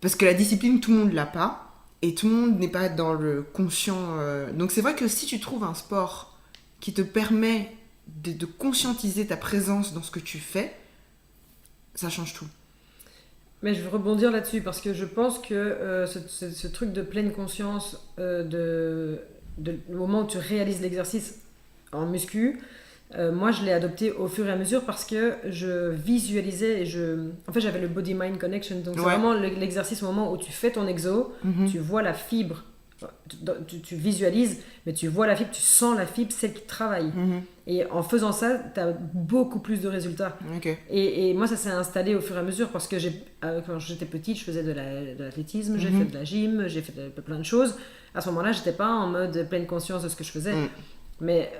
Parce que la discipline, tout le monde l'a pas, et tout le monde n'est pas dans le conscient. Donc c'est vrai que si tu trouves un sport qui te permet de conscientiser ta présence dans ce que tu fais, ça change tout. Mais je veux rebondir là-dessus, parce que je pense que ce truc de pleine conscience le moment où tu réalises l'exercice en muscu, moi je l'ai adopté au fur et à mesure parce que je visualisais en fait j'avais le body-mind connection, donc c'est vraiment l'exercice au moment où tu fais ton exo, tu vois la fibre, tu visualises, mais tu vois la fibre, tu sens la fibre, celle qui travaille. Et en faisant ça, tu as beaucoup plus de résultats. Okay. Et moi, ça s'est installé au fur et à mesure parce que quand j'étais petite, je faisais de l'athlétisme, j'ai fait de la gym, j'ai fait plein de choses. À ce moment-là, j'étais pas en mode pleine conscience de ce que je faisais. Mais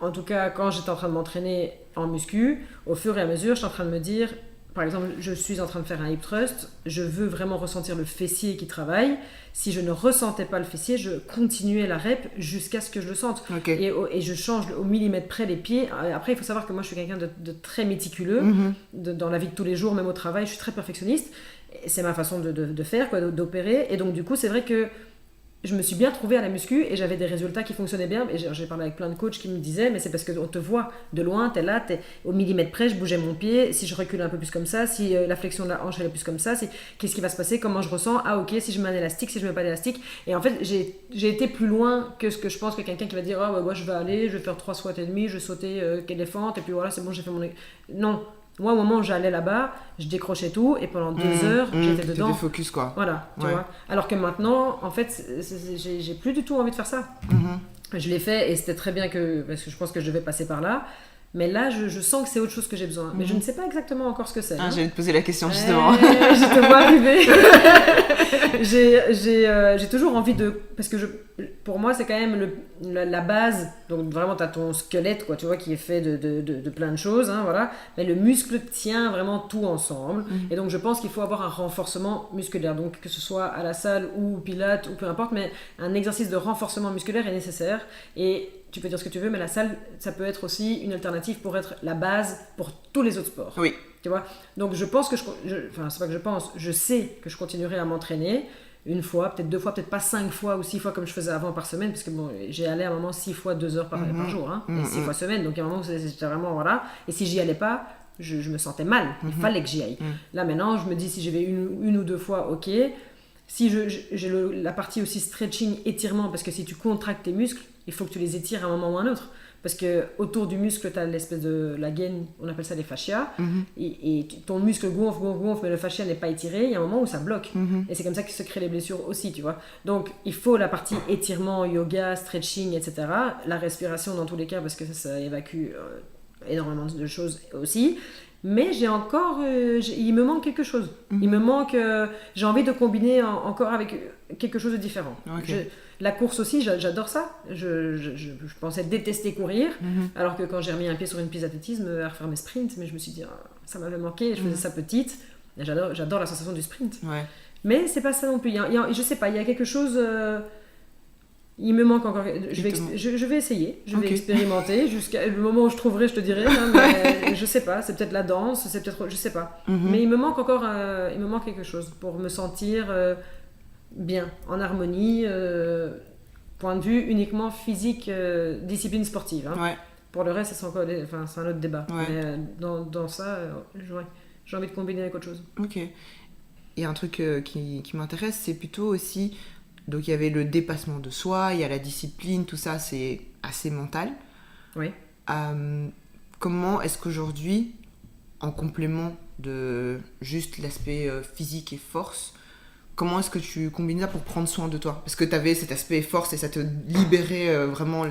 en tout cas, quand j'étais en train de m'entraîner en muscu, au fur et à mesure, j'étais en train de me dire, par exemple, je suis en train de faire un hip thrust, je veux vraiment ressentir le fessier qui travaille. Si je ne ressentais pas le fessier, je continuais la rep jusqu'à ce que je le sente. Okay. Et je change au millimètre près les pieds. Après, il faut savoir que moi, je suis quelqu'un de très méticuleux. Dans la vie de tous les jours, même au travail, je suis très perfectionniste. Et c'est ma façon de faire, quoi, d'opérer. Et donc, du coup, c'est vrai que je me suis bien trouvée à la muscu et j'avais des résultats qui fonctionnaient bien. Et j'ai parlé avec plein de coachs qui me disaient, mais c'est parce qu'on te voit de loin, t'es là, t'es au millimètre près, je bougeais mon pied, si je recule un peu plus comme ça, si la flexion de la hanche elle est plus comme ça, qu'est-ce qui va se passer, comment je ressens, ah ok, si je mets un élastique, si je mets pas d'élastique. Et en fait, j'ai été plus loin que ce que je pense que quelqu'un qui va dire, ah ouais, moi je vais aller, je vais faire 3 squats et demi, je vais sauter qu'éléphant, et puis voilà, c'est bon, j'ai fait mon... Non. Moi, au moment où j'allais là-bas, je décrochais tout et pendant 2 heures, j'étais dedans. T'étais focus, quoi. Voilà, tu vois. Alors que maintenant, en fait, j'ai plus du tout envie de faire ça. Je l'ai fait et c'était très bien parce que je pense que je devais passer par là. Mais là, je sens que c'est autre chose que j'ai besoin. Mais je ne sais pas exactement encore ce que c'est. J'allais te poser la question, justement. Je te vois arriver. J'ai toujours envie de... Parce que pour moi, c'est quand même la base. Donc vraiment, tu as ton squelette, quoi, tu vois, qui est fait de plein de choses. Hein, voilà. Mais le muscle tient vraiment tout ensemble. Et donc, je pense qu'il faut avoir un renforcement musculaire. Donc, que ce soit à la salle ou pilates ou peu importe. Mais un exercice de renforcement musculaire est nécessaire. Et... tu peux dire ce que tu veux, mais la salle, ça peut être aussi une alternative pour être la base pour tous les autres sports. Oui. Tu vois ? Donc je pense que enfin, c'est pas que je pense, je sais que je continuerai à m'entraîner 1 fois, peut-être 2 fois, peut-être pas 5 fois ou 6 fois comme je faisais avant par semaine, parce que bon, j'ai allé à un moment 6 fois 2 heures par jour, hein, et 6 fois semaine, donc à un moment c'était vraiment, voilà. Et si j'y allais pas, je me sentais mal. Il fallait que j'y aille. Là, maintenant, je me dis, si j'y vais une ou deux fois, ok. Si j'ai la partie aussi stretching, étirement, parce que si tu contractes tes muscles, il faut que tu les étires à un moment ou à un autre. Parce que autour du muscle, tu as l'espèce de la gaine, on appelle ça les fascias, et ton muscle gonfle, mais le fascia n'est pas étiré, il y a un moment où ça bloque. Et c'est comme ça que se créent les blessures aussi, tu vois. Donc, il faut la partie étirement, yoga, stretching, etc. La respiration dans tous les cas, parce que ça évacue énormément de choses aussi. Mais j'ai encore, il me manque quelque chose. Il me manque, j'ai envie de combiner encore avec quelque chose de différent. Okay. La course aussi, j'adore ça. Je pensais détester courir, alors que quand j'ai remis un pied sur une piste d'athlétisme, à refaire mes sprints, mais je me suis dit, ça m'avait manqué, je faisais ça petite. Et j'adore la sensation du sprint. Ouais. Mais c'est pas ça non plus. Je sais pas, il y a quelque chose... il me manque encore. Je vais essayer, je vais expérimenter jusqu'à le moment où je trouverai, je te dirai. Hein, mais je sais pas, c'est peut-être la danse, c'est peut-être, je sais pas. Mais il me manque encore, il me manque quelque chose pour me sentir bien, en harmonie, point de vue uniquement physique, discipline sportive. Hein. Ouais. Pour le reste, c'est un autre débat. Ouais. Mais dans ça, j'ai envie de combiner avec autre chose. Ok. Et un truc qui m'intéresse, c'est plutôt aussi. Donc il y avait le dépassement de soi, il y a la discipline, tout ça c'est assez mental. Oui. Comment est-ce qu'aujourd'hui, en complément de juste l'aspect physique et force, comment est-ce que tu combines ça pour prendre soin de toi ? Parce que tu avais cet aspect force et ça te libérait vraiment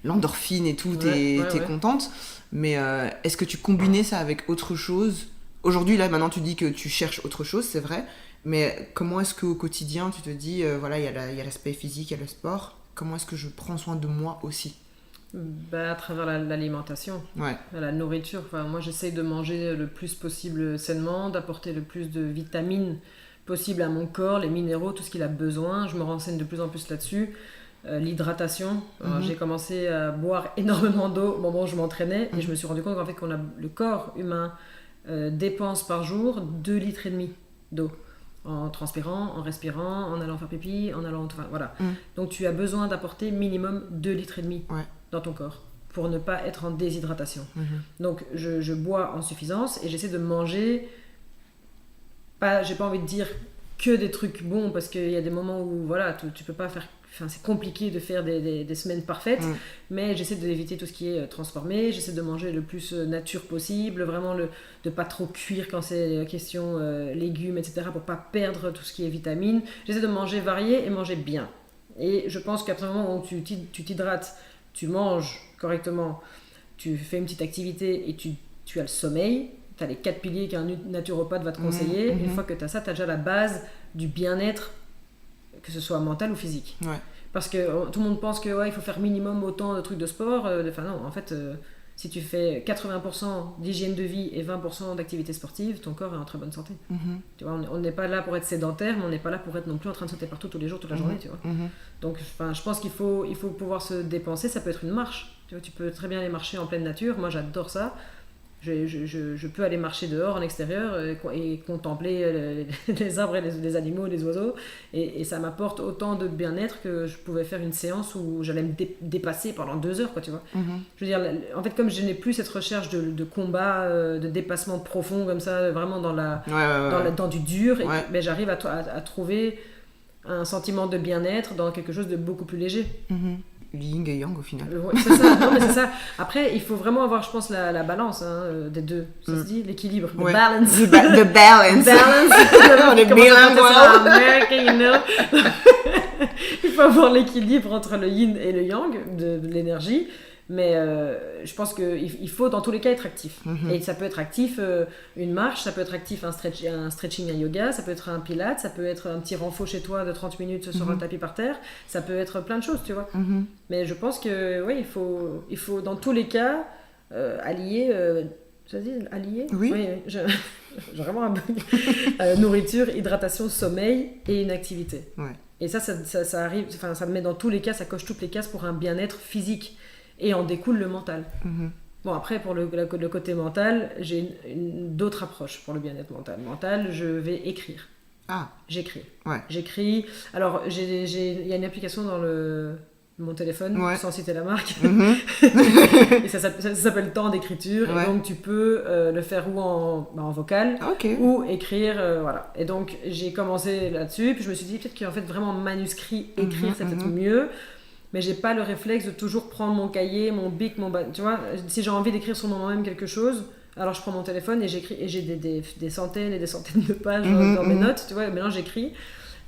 l'endorphine et tout, t'es contente. Mais est-ce que tu combinais ça avec autre chose ? Aujourd'hui, là, maintenant tu dis que tu cherches autre chose, c'est vrai. Mais comment est-ce qu'au quotidien, tu te dis, voilà, il y a l'aspect physique, il y a le sport. Comment est-ce que je prends soin de moi aussi ? À travers l'alimentation, la nourriture. Enfin, moi, j'essaye de manger le plus possible sainement, d'apporter le plus de vitamines possible à mon corps, les minéraux, tout ce qu'il a besoin. Je me renseigne de plus en plus là-dessus. L'hydratation. J'ai commencé à boire énormément d'eau au moment où je m'entraînais et je me suis rendu compte qu'en fait, le corps humain dépense par jour 2,5 litres d'eau. En transpirant, en respirant, en allant faire pipi, en allant... Enfin, voilà. Donc tu as besoin d'apporter minimum 2,5 litres dans ton corps pour ne pas être en déshydratation. Donc je bois en suffisance et j'essaie de manger... J'ai pas envie de dire que des trucs bons parce qu'il y a des moments où voilà, tu peux pas faire... Enfin, c'est compliqué de faire des semaines parfaites, mais j'essaie d'éviter tout ce qui est transformé, j'essaie de manger le plus nature possible, vraiment de pas trop cuire quand c'est question légumes, etc., pour pas perdre tout ce qui est vitamines. J'essaie de manger varié et manger bien. Et je pense qu'à partir du moment où tu t'hydrates, tu manges correctement, tu fais une petite activité et tu as le sommeil, tu as les 4 piliers qu'un naturopathe va te conseiller. Une fois que tu as ça, tu as déjà la base du bien-être, que ce soit mental ou physique. Parce que tout le monde pense que il faut faire minimum autant de trucs de sport. Enfin non, en fait, si tu fais 80% d'hygiène de vie et 20% d'activité sportive, ton corps est en très bonne santé. Tu vois, on n'est pas là pour être sédentaire, mais on n'est pas là pour être non plus en train de sauter partout tous les jours, toute la journée. Tu vois. Donc je pense qu'il faut pouvoir se dépenser. Ça peut être une marche. Tu vois, tu peux très bien aller marcher en pleine nature. Moi, j'adore ça. Je peux aller marcher dehors, en extérieur, et contempler les arbres et les animaux, les oiseaux, et ça m'apporte autant de bien-être que je pouvais faire une séance où j'allais me dépasser pendant 2 heures, quoi, tu vois. Je veux dire, en fait, comme je n'ai plus cette recherche de combat, de dépassement profond, comme ça, vraiment dans du dur, mais j'arrive à trouver un sentiment de bien-être dans quelque chose de beaucoup plus léger. Yin et yang au final. C'est ça. Non, mais c'est ça. Après, il faut vraiment avoir, je pense, la balance des deux. Ça se dit, l'équilibre. The balance. The balance. On est bilingual. American, you know. Il faut avoir l'équilibre entre le yin et le yang de l'énergie. Mais je pense qu'il faut dans tous les cas être actif. Et ça peut être actif une marche, ça peut être actif un stretching, un yoga, ça peut être un pilates, ça peut être un petit renfort chez toi de 30 minutes sur un tapis par terre, ça peut être plein de choses, tu vois. Mais je pense que il faut dans tous les cas allier... ça se dit allier ? Oui. J'ai vraiment un bug. Nourriture, hydratation, sommeil et une activité. Et ça arrive, enfin ça me met dans tous les cas, ça coche toutes les cases pour un bien-être physique. Et en découle le mental. Bon, après, pour le côté mental, j'ai d'autres approches pour le bien-être mental. Je vais écrire. J'écris. J'écris. Alors, il y a une application mon téléphone, Ouais. sans citer la marque. Mhm. Et ça s'appelle temps d'écriture. Ouais. Et donc, tu peux le faire ou en vocal, Ok. ou écrire, voilà. Et donc, j'ai commencé là-dessus, puis je me suis dit, peut-être qu'en fait, vraiment, manuscrit, écrire, c'est peut-être mieux. Mais j'ai pas le réflexe de toujours prendre mon cahier, mon bic, tu vois, si j'ai envie d'écrire sur moi-même quelque chose, alors je prends mon téléphone et j'écris, et j'ai des centaines et des centaines de pages dans mes notes, tu vois, maintenant j'écris.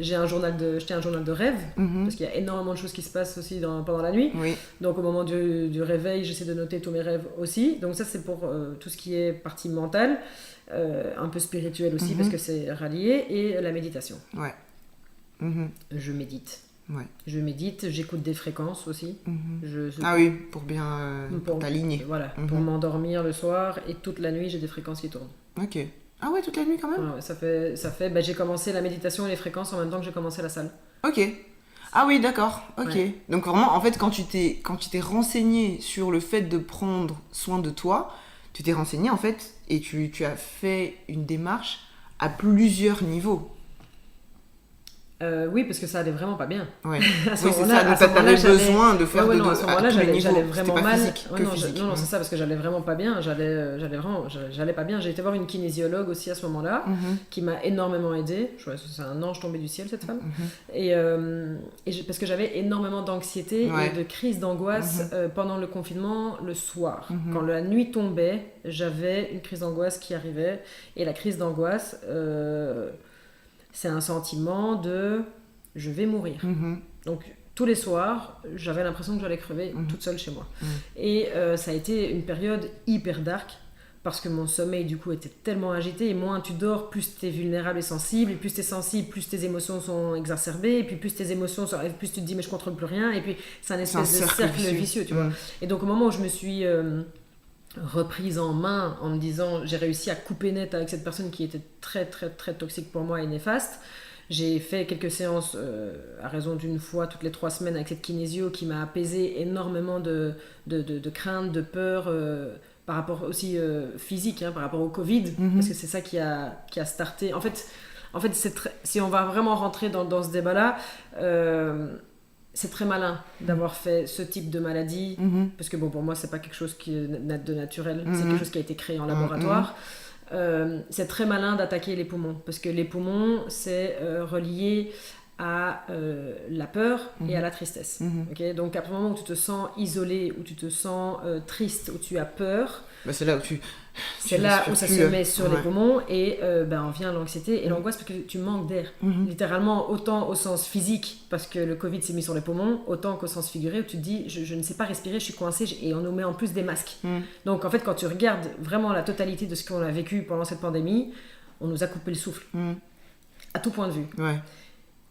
J'ai un journal de rêve, parce qu'il y a énormément de choses qui se passent aussi pendant la nuit. Oui. Donc au moment du réveil, j'essaie de noter tous mes rêves aussi. Donc ça, c'est pour tout ce qui est partie mentale, un peu spirituelle aussi, parce que c'est rallié, et la méditation. Ouais. Mhm. Je médite. Ouais. Je médite, j'écoute des fréquences aussi. Ah oui, pour bien pour t'aligner. Voilà, pour m'endormir le soir, et toute la nuit, j'ai des fréquences qui tournent. Ok. Ah ouais, toute la nuit quand même. Ouais, ça fait j'ai commencé la méditation et les fréquences en même temps que j'ai commencé la salle. Ok. Ah oui, d'accord. Ok. Ouais. Donc vraiment, en fait, quand tu t'es renseigné sur le fait de prendre soin de toi, tu t'es renseigné en fait et tu as fait une démarche à plusieurs niveaux. Oui, parce que ça allait vraiment pas bien. Ouais. À ce Oui, c'est moment-là- ça. à Donc ce t'avais moment-là, besoin de faire Ouais, de non, à ce moment-là, à tous les j'allais niveaux. vraiment C'était pas mal. physique, Ouais, que non, physique. non, c'est ça, parce que j'allais vraiment pas bien. J'allais pas bien. J'ai été voir une kinésiologue aussi à ce moment-là, qui m'a énormément aidée. C'est un ange tombé du ciel, cette femme. Parce que j'avais énormément d'anxiété Ouais. et de crise d'angoisse pendant le confinement le soir. Quand la nuit tombait, j'avais une crise d'angoisse qui arrivait. Et la crise d'angoisse, c'est un sentiment de je vais mourir. Donc tous les soirs, j'avais l'impression que j'allais crever toute seule chez moi. Et ça a été une période hyper dark, parce que mon sommeil du coup était tellement agité, et moins tu dors, plus tu es vulnérable et sensible, et plus tu es sensible, plus tes émotions sont exacerbées, et puis plus tes émotions sont... plus tu te dis mais je contrôle plus rien, et puis c'est un espèce de cercle vicieux, tu vois. Et donc au moment où je me suis reprise en main en me disant j'ai réussi à couper net avec cette personne qui était très très très toxique pour moi et néfaste, j'ai fait quelques séances à raison d'une fois toutes les 3 semaines avec cette kinésio qui m'a apaisé énormément de crainte, de peur, par rapport aussi physique, par rapport au Covid, parce que c'est ça qui a starté. En fait si on va vraiment rentrer dans ce débat-là, c'est très malin d'avoir fait ce type de maladie, parce que bon, pour moi, c'est pas quelque chose qui est de naturel, c'est quelque chose qui a été créé en laboratoire. C'est très malin d'attaquer les poumons, parce que les poumons, c'est relié à la peur et à la tristesse. Okay, donc à partir du moment où tu te sens isolé, où tu te sens triste, où tu as peur, c'est là où ça se met sur les poumons, et on vient l'anxiété et l'angoisse, parce que tu manques d'air. Littéralement, autant au sens physique, parce que le Covid s'est mis sur les poumons, autant qu'au sens figuré, où tu te dis je ne sais pas respirer, je suis coincée, et on nous met en plus des masques. Donc en fait, quand tu regardes vraiment la totalité de ce qu'on a vécu pendant cette pandémie, on nous a coupé le souffle, à tout point de vue. Ouais.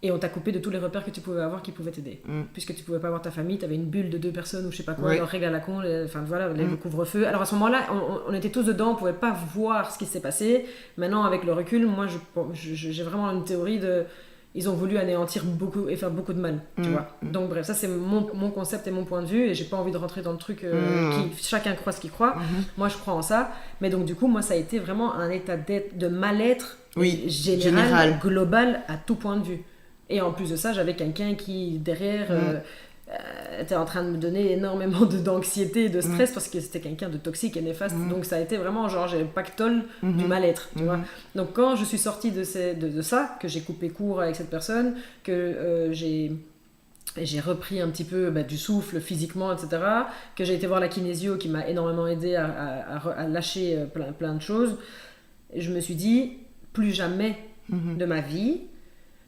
Et on t'a coupé de tous les repères que tu pouvais avoir qui pouvaient t'aider. Puisque tu pouvais pas voir ta famille, t'avais une bulle de 2 personnes ou je sais pas quoi, leurs règles à la con, le couvre-feu. Alors à ce moment-là, on était tous dedans, on pouvait pas voir ce qui s'est passé. Maintenant, avec le recul, moi j'ai vraiment une théorie de... Ils ont voulu anéantir beaucoup et faire beaucoup de mal, tu vois. Donc bref, ça c'est mon concept et mon point de vue, et j'ai pas envie de rentrer dans le truc chacun croit ce qu'il croit. Moi je crois en ça, mais donc du coup, moi ça a été vraiment un état de mal-être général, global, à tout point de vue. Et en plus de ça, j'avais quelqu'un qui, derrière, était en train de me donner énormément d'anxiété et de stress, parce que c'était quelqu'un de toxique et néfaste. Donc ça a été vraiment genre, j'ai le pactole du mal-être, tu vois. Donc quand je suis sortie de ça, que j'ai coupé court avec cette personne, que j'ai repris un petit peu du souffle physiquement, etc., que j'ai été voir la kinésio qui m'a énormément aidé à lâcher plein de choses, et je me suis dit, plus jamais de ma vie,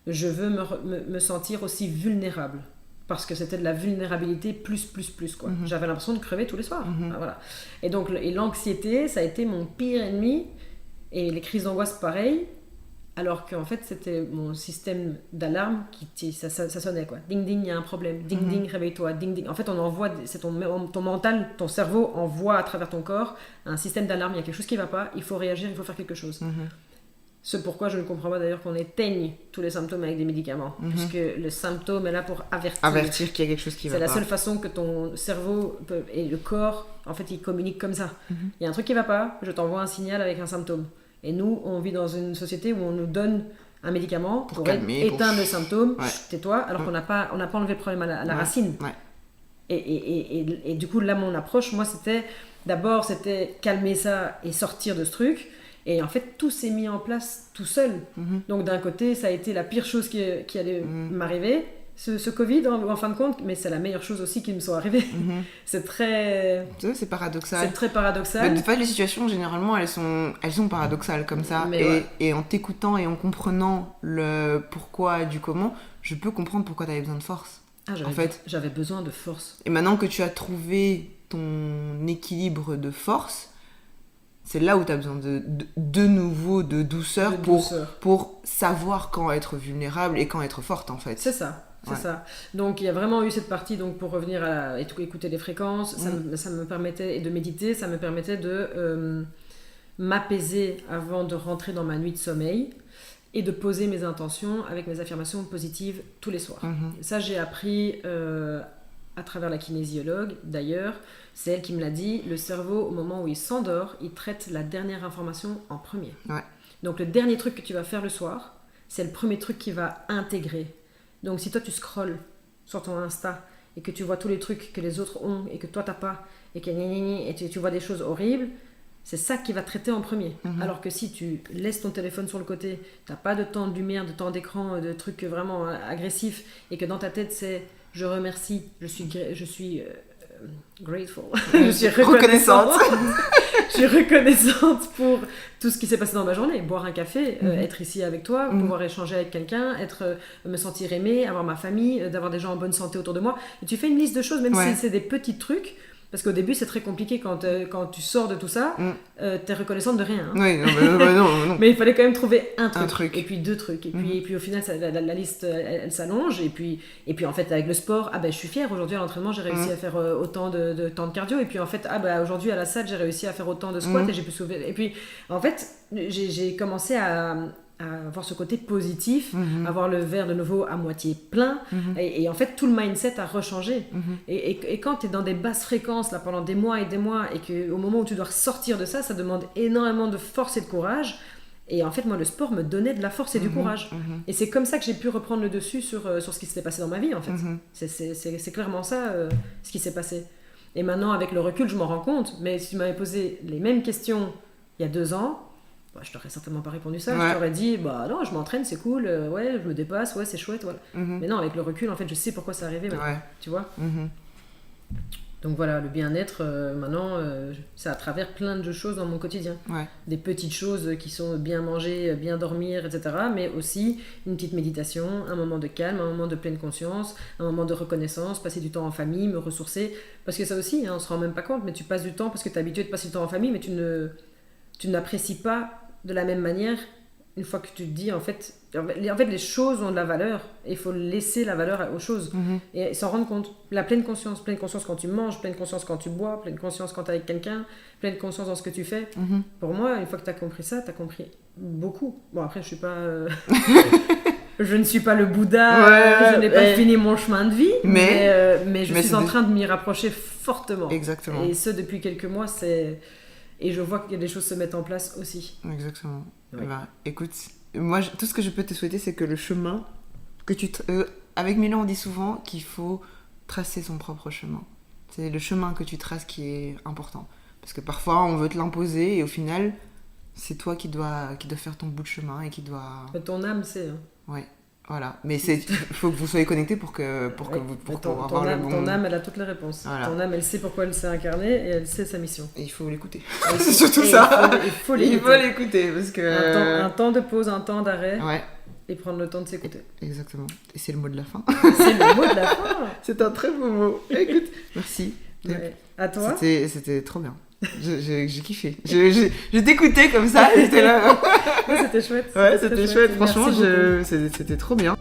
je veux me sentir aussi vulnérable, parce que c'était de la vulnérabilité plus quoi. J'avais l'impression de crever tous les soirs. Voilà. Et donc l'anxiété, ça a été mon pire ennemi, et les crises d'angoisse pareil, alors qu'en fait c'était mon système d'alarme qui ça sonnait quoi. Ding ding, il y a un problème. Ding ding, réveille-toi. Ding ding. En fait on envoie, c'est ton mental, ton cerveau envoie à travers ton corps un système d'alarme. Il y a quelque chose qui va pas, il faut réagir, il faut faire quelque chose. C'est pourquoi je ne comprends pas d'ailleurs qu'on éteigne tous les symptômes avec des médicaments, puisque le symptôme est là pour avertir qu'il y a quelque chose qui va pas. C'est la seule façon que ton cerveau et le corps, en fait, ils communiquent comme ça. Il y a un truc qui va pas, je t'envoie un signal avec un symptôme. Et nous, on vit dans une société où on nous donne un médicament pour calmer, éteindre le symptôme, tais-toi, alors qu'on n'a pas enlevé le problème à la racine. Et du coup, là, mon approche, moi, c'était calmer ça et sortir de ce truc. Et en fait, tout s'est mis en place tout seul. Donc d'un côté, ça a été la pire chose qui allait m'arriver, ce Covid, en fin de compte, mais c'est la meilleure chose aussi qui me soit arrivée. C'est paradoxal. C'est très paradoxal. Mais de fait, les situations, généralement, elles sont paradoxales comme ça. Et en t'écoutant et en comprenant le pourquoi du comment, je peux comprendre pourquoi tu avais besoin de force. J'avais besoin de force. Et maintenant que tu as trouvé ton équilibre de force, c'est là où tu as besoin de nouveau de douceur pour savoir quand être vulnérable et quand être forte, en fait. C'est ça. Donc il y a vraiment eu cette partie, donc pour revenir à écouter les fréquences, ça me permettait, et de méditer, ça me permettait de m'apaiser avant de rentrer dans ma nuit de sommeil et de poser mes intentions avec mes affirmations positives tous les soirs. Ça, j'ai appris à travers la kinésiologue, d'ailleurs. C'est elle qui me l'a dit, le cerveau, au moment où il s'endort, il traite la dernière information en premier. Donc le dernier truc que tu vas faire le soir, c'est le premier truc qu'il va intégrer. Donc si toi tu scrolles sur ton Insta et que tu vois tous les trucs que les autres ont et que toi t'as pas, et que tu vois des choses horribles, c'est ça qui va traiter en premier. Alors que si tu laisses ton téléphone sur le côté, t'as pas de temps de lumière, de temps d'écran, de trucs vraiment agressifs, et que dans ta tête c'est « je remercie, je suis grateful, je suis reconnaissante. Je suis reconnaissante pour tout ce qui s'est passé dans ma journée, boire un café, être ici avec toi, pouvoir échanger avec quelqu'un, me sentir aimée, avoir ma famille, d'avoir des gens en bonne santé autour de moi. Et tu fais une liste de choses, même si c'est des petits trucs, parce qu'au début c'est très compliqué quand tu sors de tout ça, t'es reconnaissante de rien. Non. Mais il fallait quand même trouver un truc. Et puis deux trucs, et puis au final la liste elle s'allonge, et puis en fait avec le sport, je suis fière, aujourd'hui à l'entraînement j'ai réussi à faire autant de temps de cardio, et puis en fait aujourd'hui à la salle j'ai réussi à faire autant de squats, et j'ai pu soulever, et puis en fait j'ai commencé à avoir ce côté positif, avoir le verre de nouveau à moitié plein, et en fait tout le mindset a rechangé. Et quand tu es dans des basses fréquences là, pendant des mois, et qu'au moment où tu dois sortir de ça, ça demande énormément de force et de courage. Et en fait moi le sport me donnait de la force et du courage. Et c'est comme ça que j'ai pu reprendre le dessus sur ce qui s'était passé dans ma vie, en fait. C'est clairement ça ce qui s'est passé. Et maintenant avec le recul je m'en rends compte, mais si tu m'avais posé les mêmes questions il y a 2 ans, je t'aurais certainement pas répondu ça. Je t'aurais dit non, je m'entraîne, c'est cool, je me dépasse, c'est chouette, voilà. Mais non, avec le recul en fait je sais pourquoi c'est arrivé maintenant, tu vois. Donc voilà, le bien-être maintenant c'est à travers plein de choses dans mon quotidien, des petites choses qui sont bien manger, bien dormir, etc., mais aussi une petite méditation, un moment de calme, un moment de pleine conscience, un moment de reconnaissance, passer du temps en famille, me ressourcer, parce que ça aussi on se rend même pas compte, mais tu passes du temps parce que t'es habitué de passer du temps en famille, mais tu n'apprécies pas de la même manière une fois que tu te dis en fait les choses ont de la valeur, et il faut laisser la valeur aux choses, et s'en rendre compte. La pleine conscience quand tu manges, pleine conscience quand tu bois, pleine conscience quand tu es avec quelqu'un, pleine conscience dans ce que tu fais. Pour moi, une fois que tu as compris ça, tu as compris beaucoup. Bon, après je suis pas je ne suis pas le Bouddha, je n'ai pas fini mon chemin de vie, mais je suis en train de m'y rapprocher fortement. Exactement. Et ce depuis quelques mois, et je vois que des choses se mettent en place aussi. Exactement. Écoute, moi, tout ce que je peux te souhaiter, c'est que le chemin que avec Milan, on dit souvent qu'il faut tracer son propre chemin. C'est le chemin que tu traces qui est important. Parce que parfois, on veut te l'imposer, et au final, c'est toi qui dois faire ton bout de chemin, et qui doit... Ton âme, c'est... Ouais. Voilà, mais il faut que vous soyez connectés pour avoir le bon... Ton âme, elle a toutes les réponses. Voilà. Ton âme, elle sait pourquoi elle s'est incarnée, et elle sait sa mission. Et il faut l'écouter. C'est surtout ça. Il faut l'écouter, parce que... Un temps de pause, un temps d'arrêt, et prendre le temps de s'écouter. Exactement. Et c'est le mot de la fin. C'est le mot de la fin. C'est un très beau mot. Écoute, merci. À toi. C'était trop bien. J'ai kiffé. Je t'écoutais comme ça, j'étais là. C'était chouette. C'était chouette. Franchement, c'était trop bien.